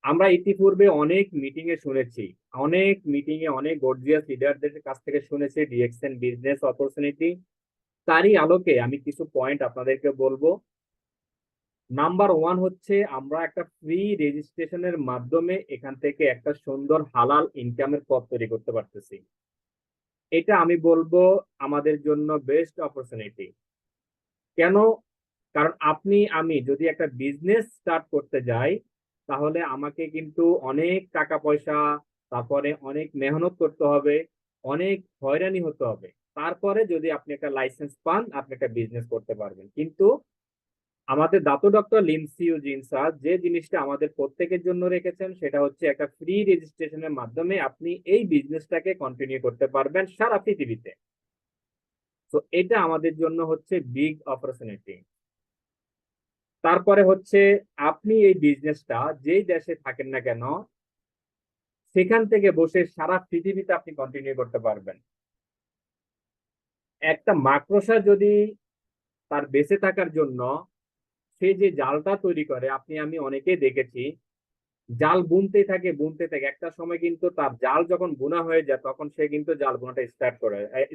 আমরা ইতিপূর্বে অনেক মিটিং এ শুনেছি, অনেক গর্জিয়াস লিডারদের কাছ থেকে শুনেছি ডিএক্সএন বিজনেস অপরচুনিটি। তারই আলোকে আমি কিছু পয়েন্ট আপনাদেরকে বলবো। নাম্বার ওয়ান হচ্ছে, আমরা একটা ফ্রি রেজিস্ট্রেশনের মাধ্যমে এখান থেকে একটা সুন্দর হালাল ইনকামের পথ তৈরি করতে পারতেছি। এটা আমি বলবো আমাদের জন্য বেস্ট অপরচুনিটি। কেন? কারণ আমি যদি একটা বিজনেস স্টার্ট করতে যাই, তাহলে আমাকে কিন্তু অনেক টাকা পয়সা, তারপরে অনেক মেহনত করতে হবে, অনেক হয়রানি হতে হবে। তারপরে যদি আপনি একটা লাইসেন্স পান, আপনি একটা বিজনেস করতে পারবেন। কিন্তু আমাদের দাতো ডক্টর লিমসিউ জিন স্যার যে জিনিসটা আমাদের প্রত্যেকের জন্য রেখেছেন, সেটা হচ্ছে একটা ফ্রি রেজিস্ট্রেশনের মাধ্যমে আপনি এই বিজনেসটাকে কন্টিনিউ করতে পারবেন সারা পৃথিবীতে। তো এটা আমাদের জন্য হচ্ছে বিগ অপরচুনিটি। তারপরে হচ্ছে, আপনি এই বিজনেসটা যেই দেশে থাকেন না কেন, সেখান থেকে বসে সারা পৃথিবীতে আপনি কন্টিনিউ করতে পারবেন। একটা মাকড়সা যদি তার বেঁচে থাকার জন্য সে যে জালটা তৈরি করে, আমি অনেকেই দেখেছি, জাল বুনতে থাকে, একটা সময় কিন্তু তার জাল যখন বোনা হয়ে যায় তখন সে কিন্তু জাল বোনাটা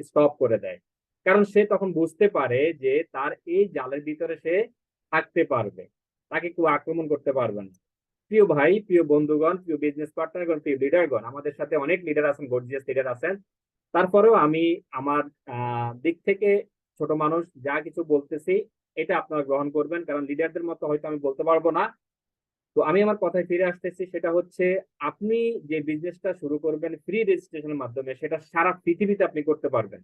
স্টপ করে দেয়। কারণ সে তখন বুঝতে পারে যে তার এই জালের ভিতরে সে থাকতে পারবে, তাকে কেউ আক্রমণ করতে পারবে না। প্রিয় ভাই, প্রিয় বন্ধুগণ, প্রিয় বিজনেস পার্টনারগণ, প্রিয় লিডারগণ, আমাদের সাথে অনেক লিডার আছেন, গর্জিয়াস লিডার আছেন। তারপরেও আমি আমার দিক থেকে ছোট মানুষ যা কিছু বলতেছি এটা আপনারা গ্রহণ করবেন, কারণ লিডারদের মতো হয়তো আমি বলতে পারবো না। তো আমি আমার কথায় ফিরে আসতেছি, সেটা হচ্ছে আপনি যে বিজনেসটা শুরু করবেন ফ্রি রেজিস্ট্রেশনের মাধ্যমে, সেটা সারা পৃথিবীতে আপনি করতে পারবেন।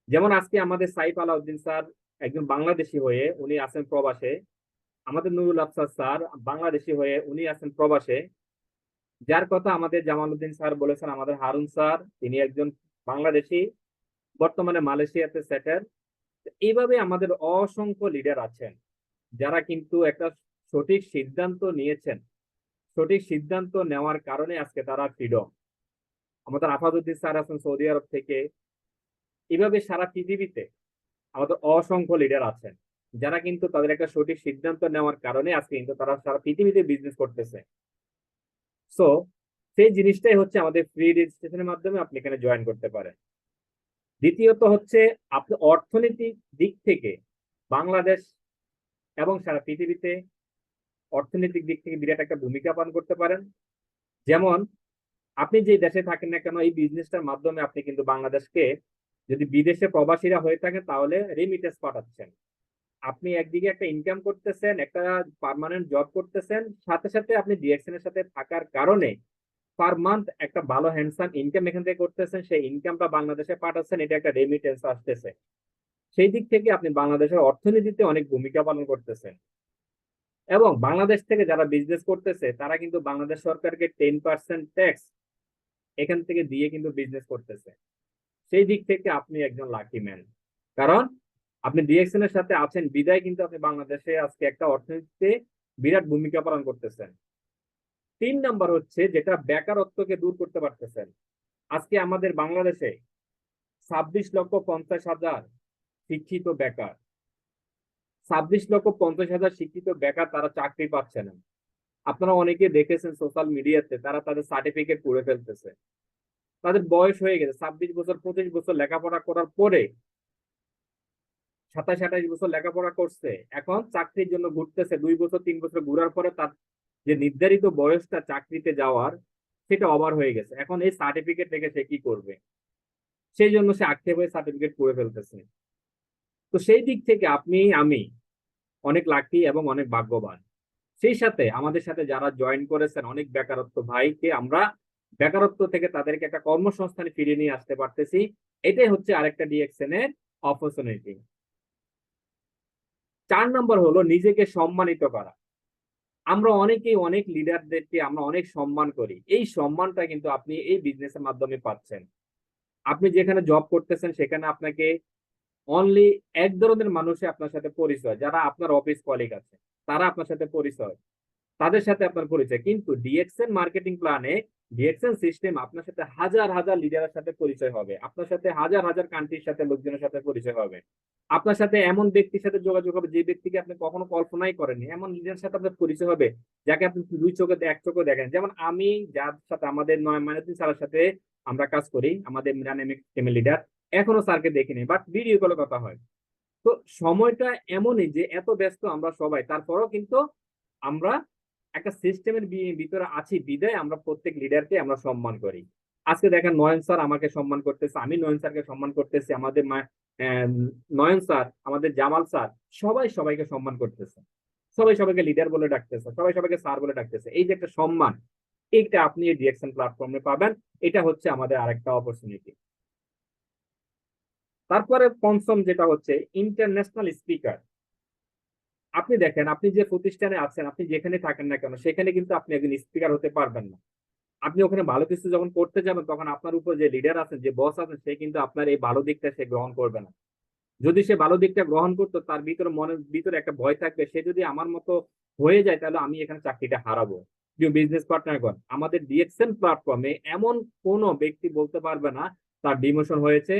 যেমন আজকে আমাদের সাইফ আলাউদ্দিন স্যার একজন বাংলাদেশি হয়ে উনি আছেন প্রবাসে, আমাদের নুরুল আফসার স্যার বাংলাদেশি হয়ে উনি আছেন প্রবাসে, যার কথা আমাদের জামালউদ্দিন স্যার বলেছেন, আমাদের হারুন স্যার তিনি একজন বাংলাদেশি, বর্তমানে মালয়েশিয়াতে সেটেল। এইভাবে আমাদের অসংখ্য লিডার আছেন যারা কিন্তু একটা সঠিক সিদ্ধান্ত নিয়েছেন, সঠিক সিদ্ধান্ত নেওয়ার কারণে আজকে তারা ফ্রিডম। আমাদের আফাদুদ্দিন স্যার আছেন সৌদি আরব থেকে। এইভাবে সারা পৃথিবীতে আমাদের অসংখ্য লিডার আছেন যারা কিন্তু তাদের একটা সঠিক সিদ্ধান্ত নেওয়ার কারণে আজকে কিন্তু তারা সারা পৃথিবীতে বিজনেস করতেছে। সো সেই জিনিসটাই হচ্ছে আমাদের ফ্রি রেজিস্ট্রেশনের মাধ্যমে আপনি এখানে জয়েন করতে পারেন। দ্বিতীয়ত হচ্ছে আপনি অর্থনৈতিক দিক থেকে বাংলাদেশ এবং সারা পৃথিবীতে অর্থনৈতিক দিক থেকে বিরাট একটা ভূমিকা পালন করতে পারেন। যেমন আপনি যে দেশে থাকেন না কেন, এই বিজনেসটার মাধ্যমে আপনি কিন্তু বাংলাদেশকে, যদি বিদেশে প্রবাসীরা হয়ে থাকেন তাহলে রেমিটেন্স পাঠাচ্ছেন। আপনি একদিকে একটা ইনকাম করতেছেন, একটা পার্মানেন্ট জব করতেছেন, সাথে সাথে আপনি ডিএক্সএন এর সাথে থাকার কারণে পার মান্থ একটা ভালো হ্যান্ডসাম ইনকাম এখান থেকে করতেছেন, সেই ইনকামটা বাংলাদেশে পাঠাচ্ছেন, এটা একটা রেমিটেন্স আসতেছে। সেই দিক থেকে আপনি বাংলাদেশের অর্থনীতিতে অনেক ভূমিকা পালন করতেছেন। এবং বাংলাদেশ থেকে যারা বিজনেস করতেছে তারা কিন্তু বাংলাদেশ সরকারকে 10% ট্যাক্স এখান থেকে দিয়ে কিন্তু বিজনেস করতেছে। সেই দিক থেকে আপনি একজন লাকি ম্যান, কারণ আপনি ডিএক্সএন এর সাথে আছেন বিদায় কিন্তু আপনি বাংলাদেশে আজকে একটা অর্থনীতিতে বিরাট ভূমিকা পালন করতেছেন। 3 নাম্বার হচ্ছে যেটা বেকারত্বকে দূর করতে পারতেছেন। আজকে আমাদের বাংলাদেশে 26,50,000 শিক্ষিত বেকার, 26,50,000 শিক্ষিত বেকার, তারা চাকরি পাচ্ছে না। আপনারা অনেকে দেখেছেন সোশ্যাল মিডিয়াতে তারা তাদের সার্টিফিকেট পুড়ে ফেলতেছে। তাদের বয়স হয়ে গেছে 26 বছর 25 বছর লেখাপড়া করার পরে, 27-28 বছর লেখাপড়া করছে, এখন চাকরির জন্য ঘুরতেছে। 2 বছর 3 বছর ঘুরার পরে তার যে নির্ধারিত বয়সটা চাকরিতে যাওয়ার সেটা ওভার হয়ে গেছে। এখন এই সার্টিফিকেট রেখে সে কি করবে? সেই জন্য সে আক্ষেপ হয়ে সার্টিফিকেট পুড়ে ফেলতেছে। তো সেই দিক থেকে আপনি আমি অনেক লাকি এবং অনেক ভাগ্যবান। সেই সাথে আমাদের সাথে যারা জয়েন করেছেন অনেক বেকারত্ব ভাইকে আমরা বেকারত্ব থেকে তাদেরকে একটা কর্মসংস্থানে ফিরিয়ে নিয়ে আসতে পারতেছি। এটাই হচ্ছে আরেকটা ডিএক্সএন এর অপরচুনিটি। 4 নম্বর হলো নিজেকে সম্মানিত করা। আমরা অনেকেই অনেক লিডারদেরকে আমরা অনেক সম্মান করি, এই সম্মানটা কিন্তু আপনি এই বিজনেসের মাধ্যমে পাচ্ছেন। আপনি যেখানে জব করতেছেন সেখানে আপনাকে অনলি এক ধরনের মানুষে আপনার সাথে পরিচয়, যারা আপনার অফিস কলিগ আছে তারা আপনার সাথে পরিচয়, তাদের সাথে আপনার পরিচয়। কিন্তু ডিএক্সএন মার্কেটিং প্ল্যানে, ডিএক্সএন সিস্টেম আপনার সাথে হাজার হাজার লিডারের সাথে পরিচয় হবে, আপনার সাথে হাজার হাজার কান্ট্রির সাথে লোকজনের সাথে পরিচয় হবে, আপনার সাথে এমন ব্যক্তির সাথে যোগাযোগ হবে যে ব্যক্তিকে আপনি কখনো কল্পনাই করেননি, এমন লিডারের সাথে আপনার পরিচয় হবে যাকে আপনি 2 চোখে এক চোখে দেখেন। যেমন আমি যার সাথে আমাদের মাইনুদ্দিন স্যারের সাথে আমরা কাজ করি, আমাদের মিরান লিডার, এখনো স্যারকে দেখিনি, বাট ভিডিও কলে কথা হয়। তো সময়টা এমনই যে এত ব্যস্ত আমরা সবাই, তারপরেও কিন্তু আমরা একটা সিস্টেমের ভিতরে আছি বিদায় আমরা প্রত্যেক লিডারকে আমরা সম্মান করি। আজকে দেখেন নয়ন স্যার আমাকে সম্মান করতেছে, আমি নয়ন স্যারকে সম্মান করতেছি, আমাদের নয়ন স্যার, আমাদের জামাল স্যার, সবাই সবাইকে সম্মান করতেছে, সবাই সবাইকে লিডার বলে ডাকতেছে, সবাই সবাইকে স্যার বলে ডাকতেছে। এই যে একটা সম্মান, এইটা আপনি এই ডিএক্সএন প্ল্যাটফর্মে পাবেন। এটা হচ্ছে আমাদের আরেকটা অপরচুনিটি। তারপরে পঞ্চম যেটা হচ্ছে ইন্টারন্যাশনাল স্পিকার। আপনি দেখেন আপনি যে প্রতিষ্ঠানে আছেন, আপনি যেখানে থাকেন না কেন সেখানে কিন্তু আপনি একজন স্পিকার হতে পারবেন না। আপনি ওখানে ভালো কিছু যখন করতে যাবেন তখন আপনার উপর যে লিডার আছেন, যে বস আছেন, সে কিন্তু আপনার এই ভালো দিকটা সে গ্রহণ করবে না। যদি সে ভালো দিকটা গ্রহণ করতো তার ভিতরে মনের ভিতরে একটা ভয় থাকবে, সে যদি আমার মতো হয়ে যায় তাহলে আমি এখানে চাকরিটা হারাবো। প্রিয় বিজনেস পার্টনারগণ, আমাদের ডিএক্সএন প্ল্যাটফর্মে এমন কোনো ব্যক্তি বলতে পারবে না তার ডিমোশন হয়েছে।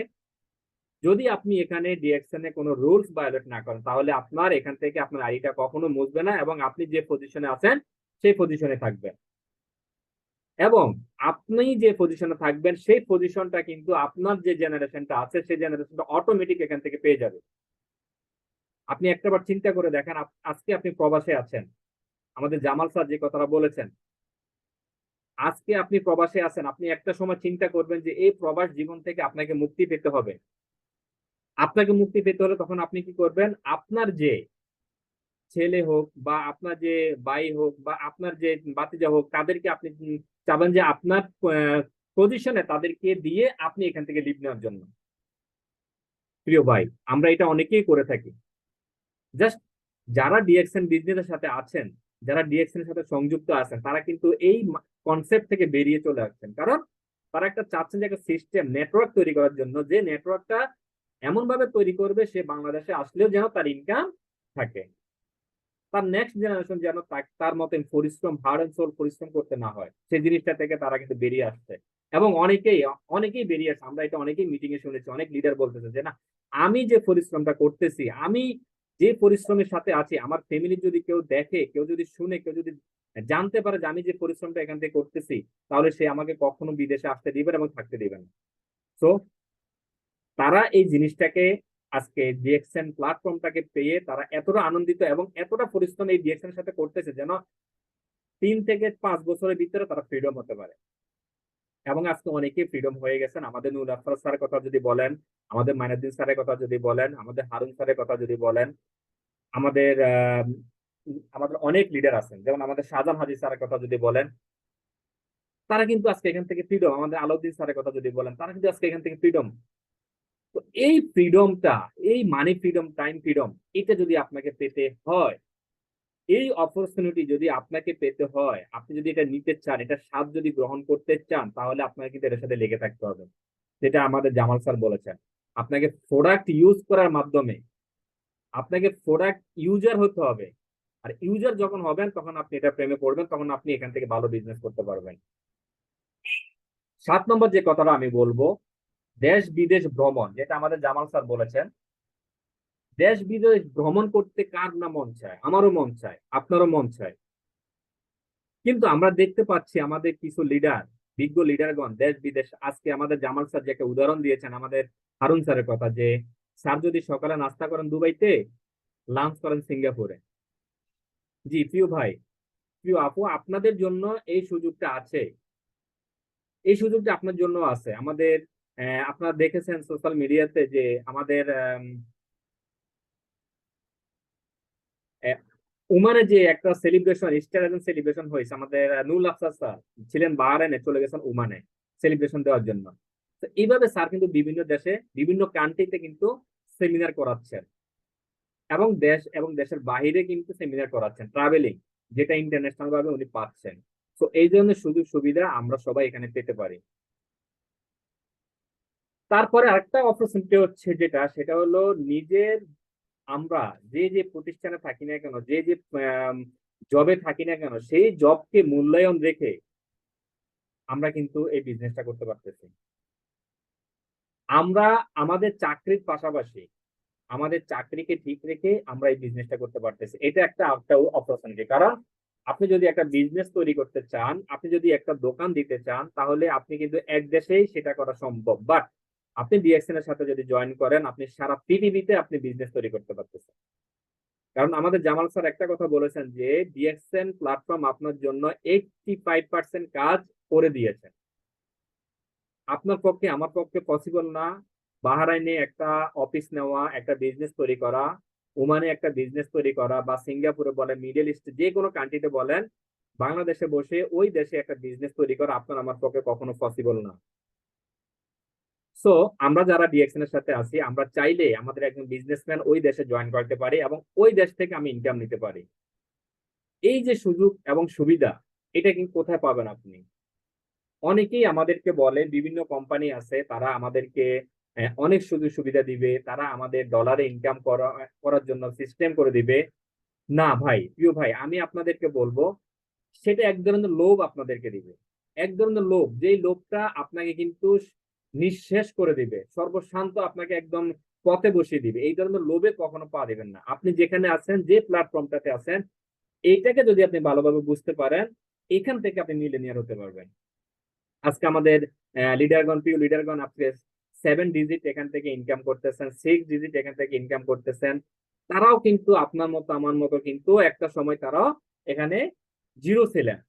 যদি আপনি এখানে ডিএক্সএন এ কোনো রুলস ভায়োলেট না করেন তাহলে আপনার এখান থেকে আপনার আইডিটা কখনো মুছবে না এবং আপনি যে পজিশনে আছেন সেই পজিশনে থাকবেন। এবং আপনি যে পজিশনে থাকবেন সেই পজিশনটা কিন্তু আপনার যে জেনারেশনটা আছে সেই জেনারেশনটা অটোমেটিক এখান থেকে পেয়ে যাবে। আপনি একটাবার চিন্তা করে দেখেন, আজকে আপনি প্রবাসে আছেন, আমাদের জামাল স্যার যে কথাটা বলেছেন, আজকে আপনি প্রবাসে আছেন, আপনি একটা সময় চিন্তা করবেন যে এই প্রবাস জীবন থেকে আপনাকে মুক্তি পেতে হবে। আপনাকে মুক্তি পেতে হলে তখন আপনি কি করবেন? আপনার যে ছেলে হোক বা আপনার যে ভাই হোক বা আপনার যে ভাতিজা হোক, তাদেরকে আপনি চাবেন যে আপনার পজিশনে তাদেরকে দিয়ে আপনি এখান থেকে লিভ নেওয়ার জন্য। প্রিয় ভাই, আমরা এটা অনেকেই করে থাকি। জাস্ট যারা ডিএক্সএন বিজনেসের সাথে আছেন, যারা ডিএক্সএন এর সাথে সংযুক্ত আছেন, তারা কিন্তু এই কনসেপ্ট থেকে বেরিয়ে চলে আসছেন। কারণ তারা একটা চাচ্ছেন যে একটা সিস্টেম নেটওয়ার্ক তৈরি করার জন্য, যে নেটওয়ার্কটা এমন ভাবে তৈরি করবে সে বাংলাদেশে আসলেও যেন তার ইনকাম থাকে, তার নেক্সট জেনারেশন যেন তার মতন পরিশ্রম, হার্ড এন্ড সোল পরিশ্রম করতে না হয়, সেই জিনিসটা থেকে তারা কিন্তু বেরিয়ে আসছে। এবং অনেকেই বেরিয়ে আসছে। আমরা এটা অনেকেই মিটিং এ শুনেছি, অনেক লিডার বলতেছে যে না, আমি যে পরিশ্রমটা করতেছি, আমি যে পরিশ্রমের সাথে আছি, আমার ফ্যামিলির যদি কেউ দেখে, কেউ যদি শুনে, কেউ যদি জানতে পারে যে আমি যে পরিশ্রমটা এখান থেকে করতেছি, তাহলে সে আমাকে কখনো বিদেশে আসতে দিবে না এবং থাকতে দিবে না। সো তারা এই জিনিসটাকে, আজকে ডিএক্সএন প্ল্যাটফর্মটাকে পেয়ে তারা এতটা আনন্দিত এবং এতটা পরিশ্রম এই ডিএক্সএন এর সাথে করতেছে যেন 3 থেকে 5 বছরের ভিতরে তারা ফ্রিডম হতে পারে। এবং আজকে অনেকেই ফ্রিডম হয়ে গেছেন। আমাদের নুরুল আফসার স্যারের কথা যদি বলেন, আমাদের মাইনুদ্দিন স্যারের কথা যদি বলেন, আমাদের হারুন স্যারের কথা যদি বলেন, আমাদের আমাদের অনেক লিডার আছেন, যেমন আমাদের শাহজাহান হাজি স্যারের কথা যদি বলেন, তারা কিন্তু আজকে এখান থেকে ফ্রিডম। আমাদের আলাউদ্দিন স্যারের কথা যদি বলেন, তারা কিন্তু আজকে এখান থেকে ফ্রিডম। তো এই ফ্রিডমটা, এই মানি ফ্রিডম, টাইম ফ্রিডম, এটা যদি আপনাকে পেতে হয়, এই অপরচুনিটি যদি আপনাকে পেতে হয়, আপনি যদি এটা নিতে চান, এটা স্বাদ যদি গ্রহণ করতে চান, তাহলে আপনাকে কিন্তু এটার সাথে লেগে থাকতে হবে। যেটা আমাদের জামাল স্যার বলেছেন, আপনাকে প্রোডাক্ট ইউজ করার মাধ্যমে আপনাকে প্রোডাক্ট ইউজার হতে হবে। আর ইউজার যখন হবেন, তখন আপনি এটা প্রেমে পড়বেন, তখন আপনি এখান থেকে ভালো বিজনেস করতে পারবেন। 7 নম্বর যে কথাটা আমি বলবো, দেশ বিদেশ ভ্রমণ, যেটা আমাদের জামাল স্যার বলেছেন। দেশ বিদেশ ভ্রমণ করতে কার না মন চায়? আমারও মন চায়, আপনারও মন চায়। কিন্তু আমরা দেখতে পাচ্ছি আমাদের কিছু লিডার, বিজ্ঞ লিডারগণ দেশ বিদেশ, আজকে আমাদের জামাল স্যার যে একটা উদাহরণ দিয়েছেন আমাদের হারুন স্যারের কথা, যে স্যার যদি সকালে নাস্তা করেন দুবাইতে, লাঞ্চ করেন সিঙ্গাপুরে। জি প্রিয় ভাই, প্রিয় আপু, আপনাদের জন্য এই সুযোগটা আছে, এই সুযোগটা আপনার জন্য আছে। আমাদের আপনারা দেখেছেন সোশ্যাল মিডিয়াতে যে আমাদের ওমানে যে একটা সেলিব্রেশন, স্টার সেলিব্রেশন হয়েছে, আমাদের নুরুল আফসার স্যার ছিলেন বাহরাইনে, চলে গেছেন ওমানে সেলিব্রেশন দেওয়ার জন্য। তো এইভাবে স্যার কিন্তু বিভিন্ন দেশে, বিভিন্ন কান্ট্রিতে কিন্তু সেমিনার করাচ্ছেন, এবং দেশের বাইরে কিন্তু সেমিনার করাচ্ছেন, ট্রাভেলিং, যেটা ইন্টারন্যাশনাল ভাবে উনি পাচ্ছেন। তো এই ধরনের সুযোগ সুবিধা আমরা সবাই এখানে পেতে পারি। তারপরে আরেকটা অপরচুনিটি হচ্ছে যেটা, সেটা হলো নিজের, আমরা যে যে প্রতিষ্ঠানে থাকি না কেন, যে যে জবে থাকি না কেন, সেই জবকে মূল্যায়ন রেখে আমরা কিন্তু এই বিজনেসটা করতে পারতেছি। আমরা আমাদের চাকরির পাশাপাশি আমাদের চাকরিকে ঠিক রেখে আমরা এই বিজনেসটা করতে পারতেছি। এটা একটা অপরচুনিটি। কারণ আপনি যদি একটা বিজনেস তৈরি করতে চান, আপনি যদি একটা দোকান দিতে চান, তাহলে আপনি কিন্তু এক দেশেই সেটা করা সম্ভব। বাট আপনি ডিএক্সএন এর সাথে যদি জয়েন করেন, আপনি সারা পৃথিবীতে আপনি বিজনেস তৈরি করতে পারতেছেন। কারণ আমাদের জামাল স্যার একটা কথা বলেছেন যে ডিএক্সএন প্ল্যাটফর্ম আপনার জন্য 85% কাজ করে দিয়েছে। আপনার পক্ষে, আমার পক্ষে পসিবল না বাহরাইনে একটা অফিস নেওয়া, একটা বিজনেস তৈরি করা, ওমানে একটা বিজনেস তৈরি করা, বা সিঙ্গাপুরে বলেন, মিডল ইস্ট যে কোনো কান্ট্রিতে বলেন, বাংলাদেশে বসে ওই দেশে একটা বিজনেস তৈরি করা আপনার আমার পক্ষে কখনো পসিবল না। সো আমরা যারা ডিএক্সএন এর সাথে আছি, আমরা চাইলে আমাদের একজন বিজনেসম্যান ওই দেশে জয়েন করতে পারি এবং ওই দেশ থেকে আমি ইনকাম নিতে পারি। এই যে সুযোগ এবং সুবিধা, এটা কিন্তু কোথায় পাবেন আপনি? অনেকেই আমাদেরকে বলে, বিভিন্ন কোম্পানি আছে, তারা আমাদেরকে অনেক সুযোগ সুবিধা দিবে, তারা আমাদের ডলারে ইনকাম করার জন্য সিস্টেম করে দিবে। না ভাই, প্রিয় ভাই, আমি আপনাদেরকে বলবো, সেটা এক ধরনের লোভ আপনাদেরকে দিবে, এক ধরনের লোভ, যেই লোভটা আপনাকে কিন্তু নিঃশেষ করে দিবে, সর্বশান্ত আপনাকে একদম পথে বসিয়ে দিবে। এই ধরনের লোভে কখনো পা দিবেন না। আপনি যেখানে আছেন, যে প্ল্যাটফর্মটাতে আছেন, এইটাকে যদি আপনি ভালোভাবে বুঝতে পারেন, এখান থেকে আপনি মিলেনিয়ার হতে পারবেন। আজকে আমাদের লিডারগণ, প্রিয় লিডারগণ, আজকে 7 ডিজিট এখান থেকে ইনকাম করতেছেন, 6 ডিজিট এখান থেকে ইনকাম করতেছেন। তারাও কিন্তু আপনার মতো আমার মতো কিন্তু একটা সময় তারাও এখানে জিরো ছিলেন,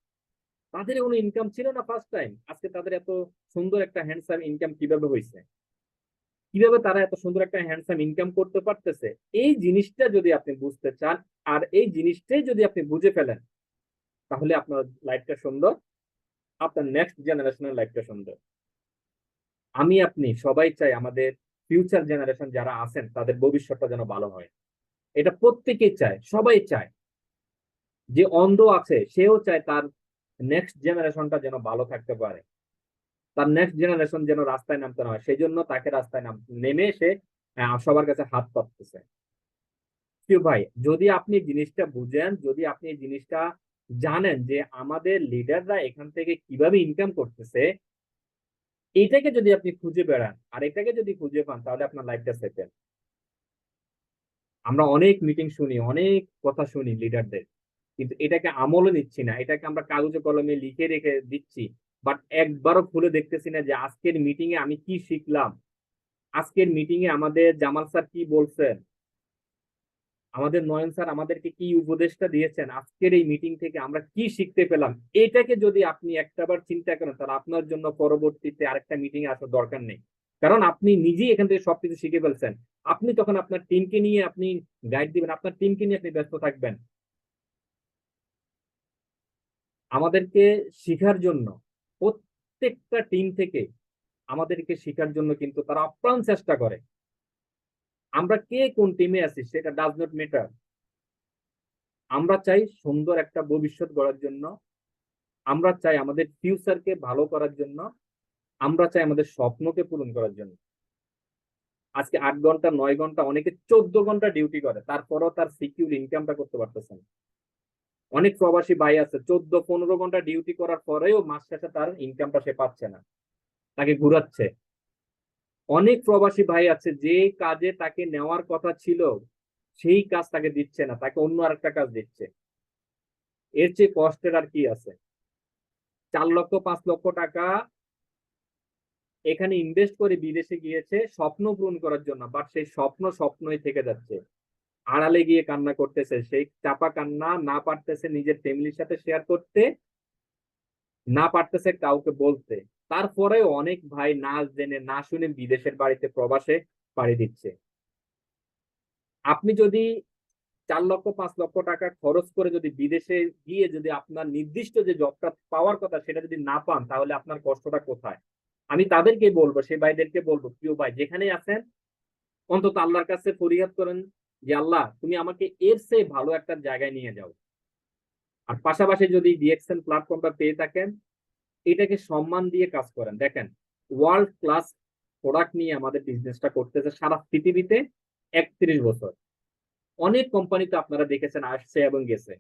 তাদের কোনো ইনকাম ছিল না ফার্স্ট টাইম। আজকে তাদের এত সুন্দর একটা হ্যান্ডসাম ইনকাম কিভাবে হয়েছে, কিভাবে তারা এত সুন্দর একটা হ্যান্ডসাম ইনকাম করতে পারতেছে, এই জিনিসটা যদি আপনি বুঝতে চান, আর এই জিনিসটাই যদি আপনি বুঝে ফেলেন, তাহলে আপনার লাইফটা সুন্দর, আপনার নেক্সট জেনারেশনের লাইফটা সুন্দর। আমি আপনি সবাই চাই আমাদের ফিউচার জেনারেশন যারা আছেন, তাদের ভবিষ্যৎটা যেন ভালো হয়। এটা প্রত্যেকেই চায়, সবাই চায়। যে অন্ধ আছে সেও চায় তার নেক্সট জেনারেশনটা যেন ভালো থাকতে পারে, তার নেক্সট জেনারেশন যেন রাস্তায় নামতে না হয়, সেই জন্য তাকে রাস্তায় নেমে সে সবার কাছে হাত পাততেছে। প্রিয় ভাই, যদি আপনি জিনিসটা বুঝেন, যদি আপনি এই জিনিসটা জানেন যে আমাদের লিডাররা এখান থেকে কিভাবে ইনকাম করতেছে, এটাকে যদি আপনি খুঁজে বেড়ান আর এটাকে যদি খুঁজে পান, তাহলে আপনার লাইফটা সেটেল। আমরা অনেক মিটিং শুনি, অনেক কথা শুনি লিডারদের, কিন্তু এটাকে আমলও নিচ্ছি না, এটাকে আমরা কাগজে কলমে লিখে রেখে দিচ্ছি, বাট একবারও খুলে দেখতেছি না যে আজকের মিটিং এ আমি কি শিখলাম, আজকের মিটিং এ আমাদের জামাল স্যার কি বলছেন, আমাদের নয়ন স্যার আমাদেরকে কি উপদেশটা দিয়েছেন, আজকের এই মিটিং থেকে আমরা কি শিখতে পেলাম। এটাকে যদি আপনি একটাবার চিন্তা করেন, তাহলে আপনার জন্য পরবর্তীতে আরেকটা মিটিং এ আসার দরকার নেই, কারণ আপনি নিজেই এখান থেকে সবকিছু শিখে ফেলছেন। আপনি তখন আপনার টিমকে নিয়ে আপনি গাইড দিবেন, আপনার টিমকে নিয়ে আপনি ব্যস্ত থাকবেন। আমাদেরকে শিখার জন্য প্রত্যেকটা টিম থেকে আমাদেরকে শিখার জন্য কিন্তু তারা আপ্রাণ চেষ্টা করে। আমরা কে কোন টিমে আছি সেটা ডাজ নট ম্যাটার। আমরা চাই সুন্দর একটা ভবিষ্যৎ গড়ার জন্য, আমরা চাই আমাদের ফিউচারকে ভালো করার জন্য, আমরা চাই আমাদের স্বপ্নকে পূরণ করার জন্য। আজকে 8 ঘন্টা 9 ঘন্টা, অনেকে 14 ঘন্টা ডিউটি করে, তারপরও তার সিকিউর ইনকামটা করতে পারতেছে না। অনেক প্রবাসী ভাই আছে 14-15 ঘন্টা ডিউটি করার পরেও মাস শেষে তার ইনকামটা সে পাচ্ছে না, তাকে ঘুরাচ্ছে। অনেক প্রবাসী ভাই আছে যে কাজে তাকে নেওয়ার কথা ছিল সেই কাজ তাকে দিচ্ছে না, তাকে অন্য আরেকটা কাজ দিচ্ছে। এর চেয়ে কষ্টের আর কি আছে? 4 লক্ষ 5 লক্ষ টাকা এখানে ইনভেস্ট করে বিদেশে গিয়েছে স্বপ্ন পূরণ করার জন্য, বাট সেই স্বপ্ন স্বপ্নই থেকে যাচ্ছে। আড়ালে গিয়ে কান্না করতেছে, সেই চাপা কান্না না পারতেছে নিজের ফ্যামিলির সাথে শেয়ার করতে, না পারতেছে কাউকে বলতে। তারপরেও অনেক ভাই না জেনে না শুনে বিদেশের বাড়িতে প্রবাসে পাড়ি দিচ্ছে। আপনি যদি 4 লক্ষ 5 লক্ষ টাকা খরচ করে যদি বিদেশে গিয়ে যদি আপনার নির্দিষ্ট যে জবটা পাওয়ার কথা সেটা যদি না পান, তাহলে আপনার কষ্টটা কোথায়? আমি তাদেরকে বলবো, সেই ভাইদেরকে বলবো, প্রিয় ভাই যেখানে আছেন অন্তত আল্লাহর কাছে ফরিয়াদ করেন যে আল্লাহ তুমি আমাকে এর চেয়ে ভালো একটা জায়গায় নিয়ে যাও। আর পাশাপাশি যদি ডিএক্সএন প্ল্যাটফর্মটা পেয়ে থাকেন, এটাকে সম্মান দিয়ে কাজ করেন। দেখেন, ওয়ার্ল্ড ক্লাস প্রোডাক্ট নিয়ে আমাদের বিজনেসটা করতেছে সারা পৃথিবীতে 31 বছর। অনেক কোম্পানি তো আপনারা দেখেছেন আসছে এবং গেছে,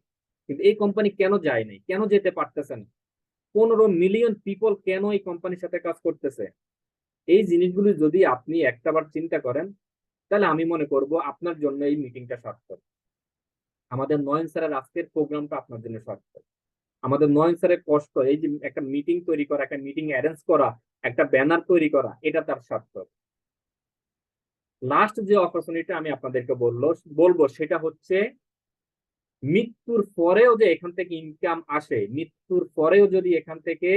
কিন্তু এই কোম্পানি কেন যায় নাই, কেন যেতে পারতেছেন? 15 মিলিয়ন পিপল কেন এই কোম্পানির সাথে কাজ করতেছে? এই জিনিসগুলো যদি আপনি একটাবার চিন্তা করেন, তাহলে আমি মনে করব আপনার জন্য এই মিটিংটা সার্থক। আমাদের নয়ন স্যারের আজকের প্রোগ্রামটা আপনার জন্য সার্থক। আমাদের নয়ন স্যারের কষ্ট, এই যে একটা মিটিং তৈরি করা, একটা মিটিং অ্যারেঞ্জ করা, একটা ব্যানার তৈরি করা, এটা তার সার্থক। লাস্ট যে অপরচুনিটি আমি আপনাদেরকে বলবো সেটা হচ্ছে, মৃত্যুর পরেও যে এখান থেকে ইনকাম আসে, মৃত্যুর পরেও যদি এখান থেকে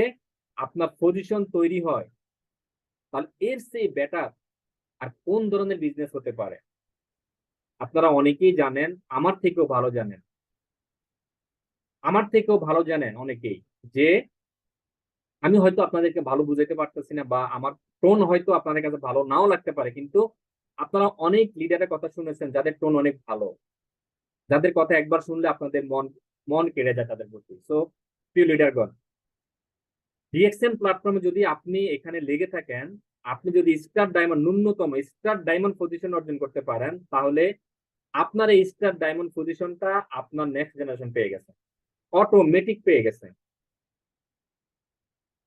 আপনার পজিশন তৈরি হয়, তাহলে এর চেয়ে বেটার আর কোন ধরনের বিজনেস হতে পারে? আপনারা অনেকেই জানেন, আমার থেকেও ভালো জানেন, আমার থেকেও ভালো জানেন অনেকেই, যে আমি হয়তো আপনাদেরকে ভালো বুঝাইতে পারতেছি না, বা আমার টোন হয়তো আপনাদের কাছে ভালো নাও লাগতে পারে, কিন্তু আপনারা অনেক লিডারের কথা শুনেছেন যাদের টোন অনেক ভালো, যাদের কথা একবার শুনলে আপনাদের মন মন কেড়ে যায় তাদের প্রতি। সো প্রিয় লিডারগণ, ডিএক্সএন প্ল্যাটফর্মে যদি আপনি এখানে লেগে থাকেন, আপনি যদি স্টার ডায়মন্ড, ন্যূনতম স্টার ডায়মন্ড পজিশন অর্জন করতে পারেন, তাহলে আপনার এই স্টার ডায়মন্ড পজিশনটা আপনার নেক্সট জেনারেশন পেয়ে গেছে, অটোমেটিক পেয়ে গেছে।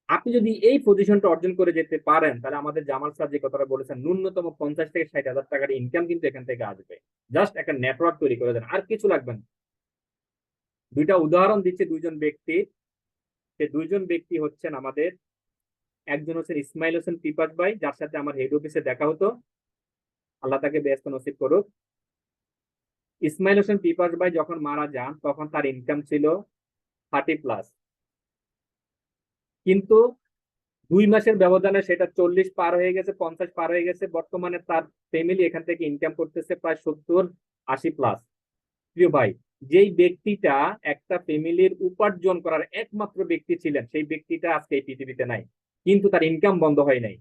আপনি যদি এই পজিশনটা অর্জন করে যেতে পারেন, তাহলে আমাদের জামাল স্যার যে কথাটা বলেছেন, ন্যূনতম 50 থেকে 60 হাজার টাকার ইনকাম কিন্তু এখান থেকে আসবে। জাস্ট একটা নেটওয়ার্ক তৈরি করে দেন, আর কিছু লাগবে না। দুইটা উদাহরণ দিচ্ছে দুইজন ব্যক্তি। সে দুইজন ব্যক্তি হচ্ছেন আমাদের, একজন হচ্ছেন ইসমাইল হোসেন পিপাস ভাই, যার সাথে আমার হেড অফিসে দেখা হতো, আল্লাহ তাকে ব্যস্ত নসিব করুক। ইসমাইল হোসেন পিপাস ভাই যখন মারা যান তখন তার ইনকাম ছিল 30+, কিন্তু 2 মাসের ব্যবধানে সেটা 40 পার হয়ে গেছে, 50 পার হয়ে গেছে। বর্তমানে তার ফ্যামিলি এখান থেকে ইনকাম করতেছে প্রায় 70-80+। প্রিয় ভাই, যেই ব্যক্তিটা একটা ফ্যামিলির উপার্জন করার একমাত্র ব্যক্তি ছিলেন, সেই ব্যক্তিটা আজকে এই পৃথিবীতে নাই, কিন্তু তার ইনকাম বন্ধ হয় নাই,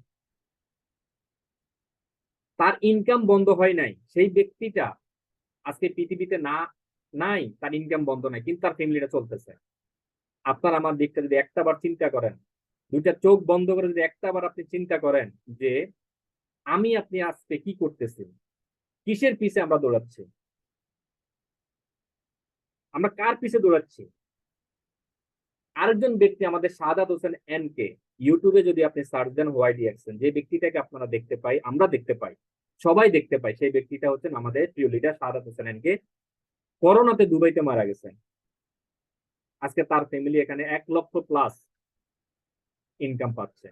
তার ইনকাম বন্ধ হয় নাই। সেই ব্যক্তিটা আজকে পৃথিবীতে নাই, তার ইনকাম বন্ধ নাই, কিন্তু তার ফ্যামিলিটা চলতেছে। আপনার আমার দিকটা যদি একটা বার চিন্তা করেন, দুইটা চোখ বন্ধ করে যদি একটা বার আপনি চিন্তা করেন যে আপনি আজকে কি করতেছি, কিসের পিছে আমরা দৌড়াচ্ছি, আমরা কার পিছে দৌড়াচ্ছি। আরেকজন ব্যক্তি আমাদের শাহাদাত হোসেন এন কে, ইউটিউবে যদি আপনি সার্চ দেন হোয়াই ডিএকশন, যে ব্যক্তিটাকে আপনারা দেখতে পাই, আমরা দেখতে পাই, সবাই দেখতে পাই, সেই ব্যক্তিটা হচ্ছেন আমাদের প্রিয় leader Shahadat Hossain N K. করোনাতে দুবাইতে মারা গেছেন। আজকে তার ফ্যামিলি এখানে 1 লক্ষ+ ইনকাম পাচ্ছে।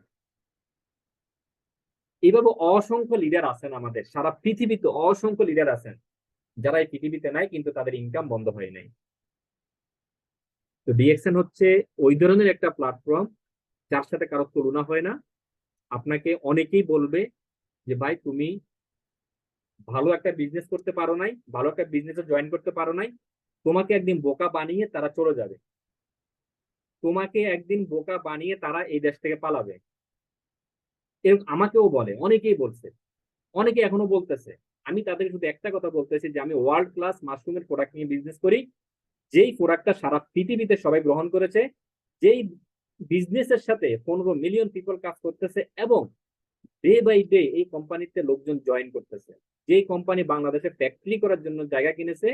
এইভাবে অসংখ্য লিডার আছেন আমাদের সারা পৃথিবীতে, অসংখ্য লিডার আছেন যারা এই পৃথিবীতে নাই, কিন্তু তাদের ইনকাম বন্ধ হয় নাই। তো ডিএকশন হচ্ছে ওই ধরনের একটা প্ল্যাটফর্ম যার সাথে কারো তুলনা হয় না। আপনাকে অনেকেই বলবে যে ভাই তুমি ভালো একটা বিজনেস করতে পারো নাই, ভালো একটা বিজনেসে জয়েন করতে পারো নাই, তোমাকে একদিন বোকা বানিয়ে তারা চলে যাবে, তোমাকে একদিন বোকা বানিয়ে তারা এই দেশ থেকে পালাবে। এরকম আমাকেও বলে, অনেকেই বলছে, অনেকে এখনো বলতেছে। আমি তাদের শুধু একটা কথা বলতেছি যে আমি ওয়ার্ল্ড ক্লাস মাশরুমের প্রোডাক্ট নিয়ে বিজনেস করি, যেই প্রোডাক্টটা সারা পৃথিবীতে সবাই গ্রহণ করেছে, যেই বিজনেসের সাথে 15 মিলিয়ন পিপল কাজ করতেছে, এবং ডে বাই ডে এই কোম্পানিতে লোকজন জয়েন করতেছে, যেই কোম্পানি বাংলাদেশে ফ্যাক্টরি করার জন্য জায়গা কিনেছে,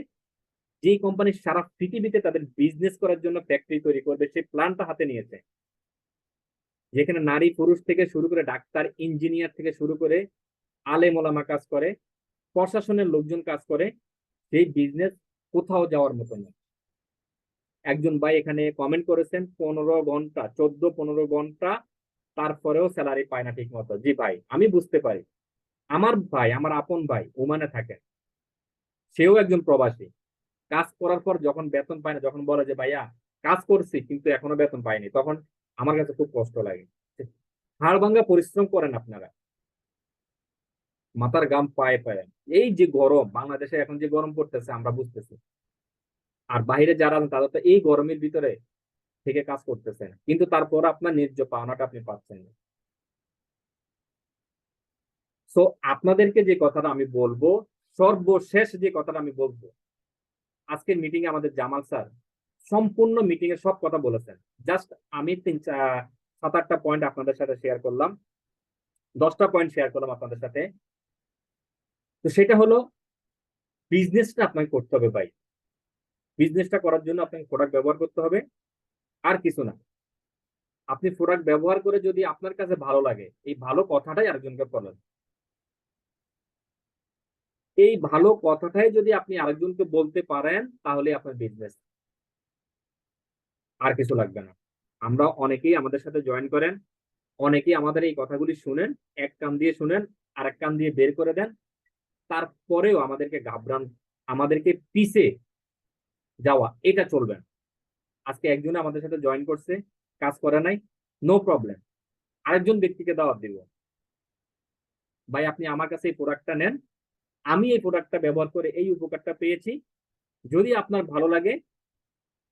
যেই কোম্পানি সারা পৃথিবীতে তাদের বিজনেস করার জন্য ফ্যাক্টরি তৈরি করবে, সেই প্ল্যানটা হাতে নিয়েছে, যেখানে নারী পুরুষ থেকে শুরু করে ডাক্তার ইঞ্জিনিয়ার থেকে শুরু করে আলেম ওলামা কাজ করে, প্রশাসনের লোকজন কাজ করে। সেই বিজনেস কোথাও যাওয়ার মতো না। একজন ভাই এখানে কমেন্ট করেছেন 15 ঘন্টা, 14-15 ঘন্টা, তারপরেও স্যালারি পায় না ঠিক মতো। জি ভাই, আমি বুঝতে পারি। আমার ভাই, আমার আপন ভাই ওমানে থাকে, সেও একজন প্রবাসী। কাজ করার পর যখন বেতন পায় না, যখন বলে যে ভাইয়া কাজ করছি কিন্তু এখনো বেতন পাইনি, তখন আমার কাছে খুব কষ্ট লাগে। হাড় ভাঙ্গা পরিশ্রম করেন আপনারা, মাথার ঘাম পায়ে পায়ে। এই যে গরম, বাংলাদেশে এখন যে গরম পড়তেছে আমরা বুঝতেছি, আর বাইরে যারা আছেন তারা তো এই গরমের ভিতরে থেকে কাজ করতেছেন, কিন্তু তারপর আপনার ন্যায্য পাওনাটা আপনি পাচ্ছেন না। সো আপনাদেরকে যে কথাটা আমি বলবো, সর্বশেষ যে কথাটা আমি বলবো, আজকের মিটিং এ আমাদের জামাল স্যার সম্পূর্ণ মিটিং এর সব কথা বলেছেন। জাস্ট আমি 7-8টা পয়েন্ট আপনাদের সাথে শেয়ার করলাম, 10টা পয়েন্ট শেয়ার করলাম আপনাদের সাথে। তো সেটা হলো, বিজনেসটা আপনাকে করতে হবে ভাই। বিজনেসটা করার জন্য আপনাকে প্রোডাক্ট ব্যবহার করতে হবে, আর কিছু না। আপনি প্রোডাক্ট ব্যবহার করে যদি আপনার কাছে ভালো লাগে, এই ভালো কথাটাই আরেকজনকে বলেন। এই ভালো কথাটাই যদি আপনি আরেকজনকে বলতে পারেন, তাহলে আপনার বিজনেস, আর কিছু লাগবে না। আমরা অনেকেই আমাদের সাথে জয়েন করেন, অনেকেই আমাদের এই কথাগুলি শুনেন, এক কান দিয়ে শুনেন আর এক কান দিয়ে বের করে দেন, তারপরেও আমাদেরকে ঘাবড়ান, আমাদেরকে পিছে যাওয়া, এটা চলবে না। আজকে একজনে আমাদের সাথে জয়েন করছে, কাজ করে নাই, নো প্রবলেম, আরেকজন ব্যক্তিকে দাওয়াত দিব, ভাই আপনি আমার কাছে এই প্রোডাক্টটা নেন, আমি এই প্রোডাক্টটা ব্যবহার করে এই উপকারটা পেয়েছি, যদি আপনার ভালো লাগে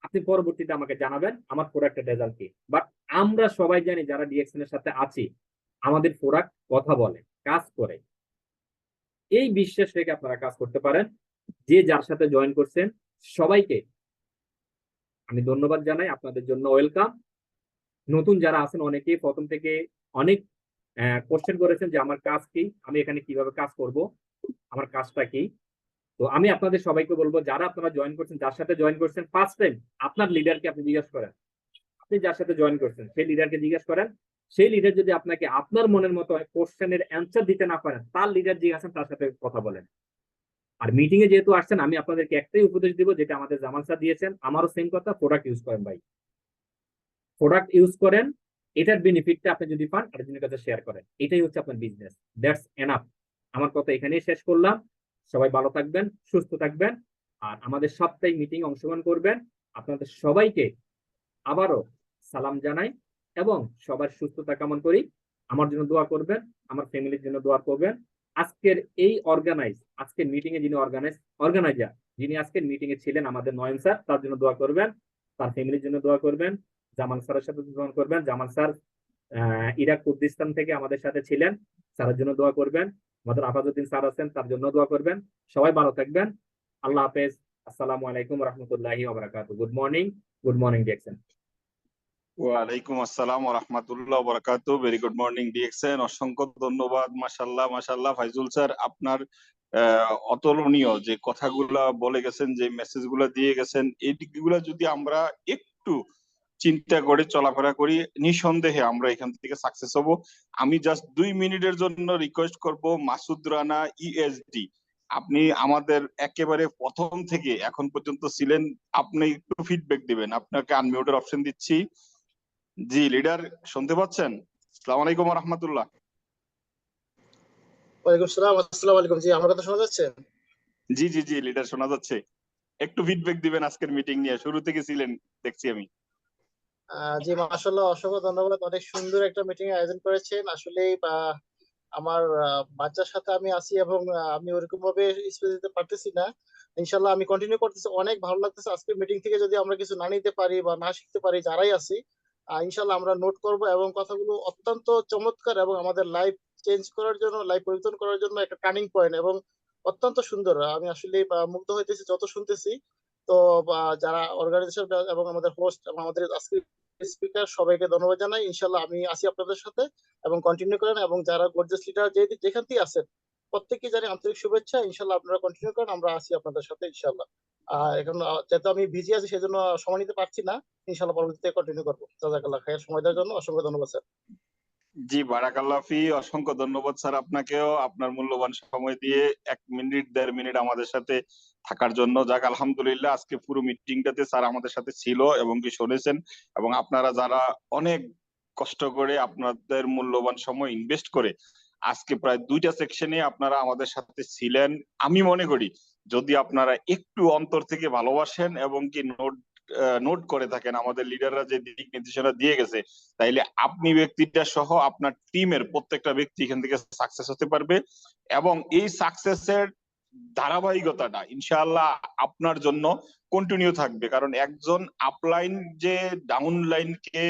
আপনি পরবর্তীতে আমাকে জানাবেন আমার প্রোডাক্টের রেজাল্ট কি। বাট আমরা সবাই জানি যারা ডিএকশন এর সাথে আছি, আমাদের প্রোডাক্ট কথা বলে, কাজ করে। এই বিশ্বাস রেখে আপনারা কাজ করতে পারেন। যে যার সাথে জয়েন করছেন সবাইকে আমি ধন্যবাদ জানাই, আপনাদের জন্য ওয়েলকাম। নতুন যারা আছেন অনেকেই প্রথম থেকে অনেক কোশ্চেন করেছেন যে আমার কাজ কি, আমি এখানে কিভাবে কাজ করব, আমার কাজটা কি। তো আমি আপনাদের সবাইকে বলবো, যারা আপনারা জয়েন করছেন, যার সাথে জয়েন করছেন ফার্স্ট টাইম, আপনার লিডারকে আপনি জিজ্ঞাসা করেন, আপনি যার সাথে জয়েন করছেন সেই লিডারকে জিজ্ঞাসা করেন। সেই লিডার যদি আপনাকে আপনার মনের মতো কোশ্চেনের অ্যান্সার দিতে না পারেন, তার লিডার জিজ্ঞাসা, তার সাথে কথা বলেন। আর মিটিং এ যেহেতু আসছেন, আমি আপনাদেরকে একটাই উপদেশ দিব, যেটা আমাদের জামাল স্যার দিয়েছেন, আমারও সেম কথা, প্রোডাক্ট ইউজ করেন ভাই, প্রোডাক্ট ইউজ করেন। এটার বেনিফিটটা আপনি যদি পান, আরেকজনের কাছে শেয়ার করেন, এটাই হচ্ছে আপনার বিজনেস। That's enough. আমার কথা এখানেই শেষ করলাম। সবাই ভালো থাকবেন, সুস্থ থাকবেন, আর আমাদের সাপ্তাহিক মিটিং অংশগ্রহণ করবেন। আপনাদের সবাইকে আবারও সালাম জানাই এবং সবার সুস্থতা কামনা করি। আমার জন্য দোয়া করবেন, আমার ফ্যামিলির জন্য দোয়া করবেন। আজকের এই আজকের মিটিং এ যিনি অর্গানাইজার, যিনি আজকের মিটিং এ ছিলেন, আমাদের নয়ন স্যার, তার জন্য দোয়া করবেন, তার ফ্যামিলির জন্য দোয়া করবেন। জামাল স্যারের সাথে দোয়া করবেন, জামাল স্যার ইরাক কুর্দিস্তান থেকে আমাদের সাথে ছিলেন, স্যারের জন্য দোয়া করবেন। আমাদের আফাজউদ্দিন স্যার আছেন, তার জন্য দোয়া করবেন। সবাই ভালো থাকবেন। আল্লাহ হাফেজ। আসসালামু আলাইকুম রহমতুল্লাহি ওয়া বারাকাতুহু। Good morning DXN. ওয়ালাইকুম আসসালাম ওয়া রাহমাতুল্লাহি ওয়া বারাকাতুহু। Very good morning DXN. অসংখ্য ধন্যবাদ। মাশাআল্লাহ মাশাআল্লাহ ফাইজুল স্যার, আপনার অতুলনীয় যে কথাগুলা বলে গেছেন, যে মেসেজগুলা দিয়ে গেছেন, এই দিকগুলা যদি আমরা একটু চিন্তা করে চলাফেরা করি, নিঃসন্দেহে আমরা এখান থেকে সাকসেস হব। আমি জাস্ট 2 মিনিটের জন্য রিকোয়েস্ট করব, মাসুদ রানা ইএসডি, আপনি আমাদের একেবারে প্রথম থেকে এখন পর্যন্ত ছিলেন, আপনি একটু ফিডব্যাক দিবেন। আপনাকে আনমিউটের অপশন দিচ্ছি। জি লিডার, শুনতে পাচ্ছেন? আসসালামু আলাইকুম ওয়া রাহমাতুল্লাহ। ওয়ালাইকুম সালাম। আসসালামু আলাইকুম। জি, আমার কথা শোনা যাচ্ছে? জি জি জি লিডার, শোনা যাচ্ছে। একটু ফিডব্যাক দিবেন আজকের মিটিং নিয়ে, শুরু থেকে ছিলেন দেখছি আমি। জি, মাশাআল্লাহ, অসংখ্য ধন্যবাদ। অনেক সুন্দর একটা মিটিং আয়োজন করেছেন। আসলে আমার বাচ্চার সাথে আমি আছি এবং আমি ওরকম ভাবে স্পেস দিতে পারতেছি না। ইনশাল্লাহ আমি কন্টিনিউ করতেছি। অনেক ভালো লাগতেছে আজকের মিটিং থেকে যদি আমরা কিছু না নিতে পারি বা না শিখতে পারি, যারাই আছি ইনশাল্লাহ আমরা নোট করব এবং কথাগুলো অত্যন্ত চমৎকার এবং আমাদের লাইফ চেঞ্জ করার জন্য, লাইফ পরিবর্তন করার জন্য একটা টার্নিং পয়েন্ট এবং অত্যন্ত সুন্দর। আমি আসলে মুগ্ধ হইতেছি যত শুনতেছি। তো যারা অর্গানাইজেশন এবং আমাদের হোস্ট এবং আমাদের আজকে স্পিকার, সবাইকে ধন্যবাদ জানাই। ইনশাল্লাহ আমি আছি আপনাদের সাথে এবং কন্টিনিউ করেন, এবং যারা গর্জিয়াস লিডার যেখান থেকে আছেন প্রত্যেককে জানি আন্তরিক শুভেচ্ছা। ইনশাল্লাহ আপনারা কন্টিনিউ করেন, আমরা আছি আপনাদের সাথে ইনশাল্লাহ। এখন যেহেতু আমি বিজি আছি সেজন্য সময় নিতে পারছি না। ইনশাল্লাহ পরবর্তীতে কন্টিনিউ করবো। জাজাকাল্লাহ খায়ের। সময় দেওয়ার জন্য অসংখ্য ধন্যবাদ স্যার। জি বারাকাল্লাহ ফি, অসংখ্য ধন্যবাদ স্যার আপনাকেও, আপনার মূল্যবান সময় দিয়ে 1 মিনিট 1.5 মিনিট আমাদের সাথে থাকার জন্য। যাক আলহামদুলিল্লাহ, আজকে পুরো মিটিংটাতে স্যার আমাদের সাথে ছিল এবং কি শুনেছেন, এবং আপনারা যারা অনেক কষ্ট করে আপনাদের মূল্যবান সময় ইনভেস্ট করে আজকে প্রায় 2টা সেকশনে আপনারা আমাদের সাথে ছিলেন। আমি মনে করি যদি আপনারা একটু অন্তর থেকে ভালোবাসেন এবং কি নোট করে থাকেন আমাদের লিডাররা যে দিক নির্দেশনা দিয়ে গেছে, তাইলে আপনি ব্যক্তিটা সহ আপনার টিমের প্রত্যেকটা ব্যক্তি এখান থেকে সাকসেস হতে পারবে। এবং এই সাকসেসের ধারাবাহিকতাটা ইনশাআল্লাহ আপনার জন্য কন্টিনিউ থাকবে, কারণ একজন আপলাইন যে ডাউন লাইনকে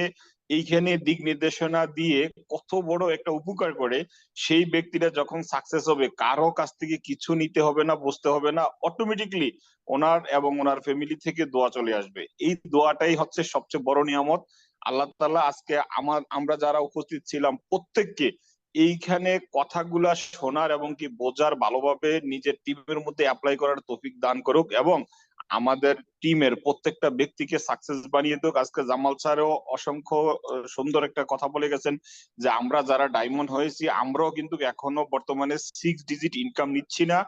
এইখানে দিক নির্দেশনা দিয়ে কত বড় একটা উপকার করে, সেই ব্যক্তিটা যখন সাকসেস হবে কারো কাছ থেকে কিছু নিতে হবে না, বুঝতে হবে না, অটোমেটিকলি ওনার এবং ওনার ফ্যামিলি থেকে দোয়া চলে আসবে। এই দোয়াটাই হচ্ছে সবচেয়ে বড় নিয়ামত। আল্লাহ তাআলা আজকে আমরা যারা উপস্থিত ছিলাম প্রত্যেককে এইখানে কথাগুলা শোনার এবং কি বোঝার, ভালোভাবে নিজের টিমের মধ্যে অ্যাপ্লাই করার তৌফিক দান করুক, এবং আমাদের টিমের প্রত্যেকটা ব্যক্তিকে সাকসেস বানিয়ে দিক। আজকে জামাল স্যারও অসংখ্য সুন্দর একটা কথা বলে গেছেন যে আমরা যারা ডায়মন্ড হয়েছি আমরাও কিন্তু এখনো বর্তমানে 6 ডিজিট ইনকাম নিচ্ছি না।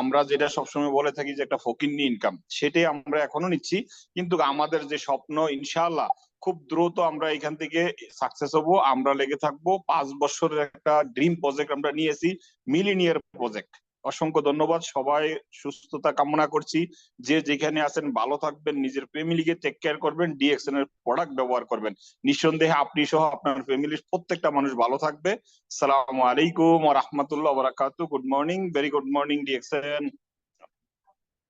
আমরা যেটা সবসময় বলে থাকি যে একটা ফকিন্নি ইনকাম, সেটাই আমরা এখনো নিচ্ছি। কিন্তু আমাদের যে স্বপ্ন, ইনশাআল্লাহ খুব দ্রুত আমরা এখান থেকে সাকসেস হব। আমরা লেগে থাকবো। 5 বছরের একটা ড্রিম প্রজেক্ট আমরা নিয়েছি, মিলিনিয়ার প্রজেক্ট। অসংখ্য ধন্যবাদ। সবাই সুস্থতা কামনা করছি। যে যেখানে আছেন ভালো থাকবেন, নিজের ফ্যামিলিকে টেক কেয়ার করবেন, ডিএক্সএন এর প্রোডাক্ট ব্যবহার করবেন। নিঃসন্দেহে আপনি সহ আপনার ফ্যামিলির প্রত্যেকটা মানুষ ভালো থাকবে। আসসালামু আলাইকুম ওয়া রাহমাতুল্লাহি ওয়া বারাকাতুহু। Good morning, very good morning DXN.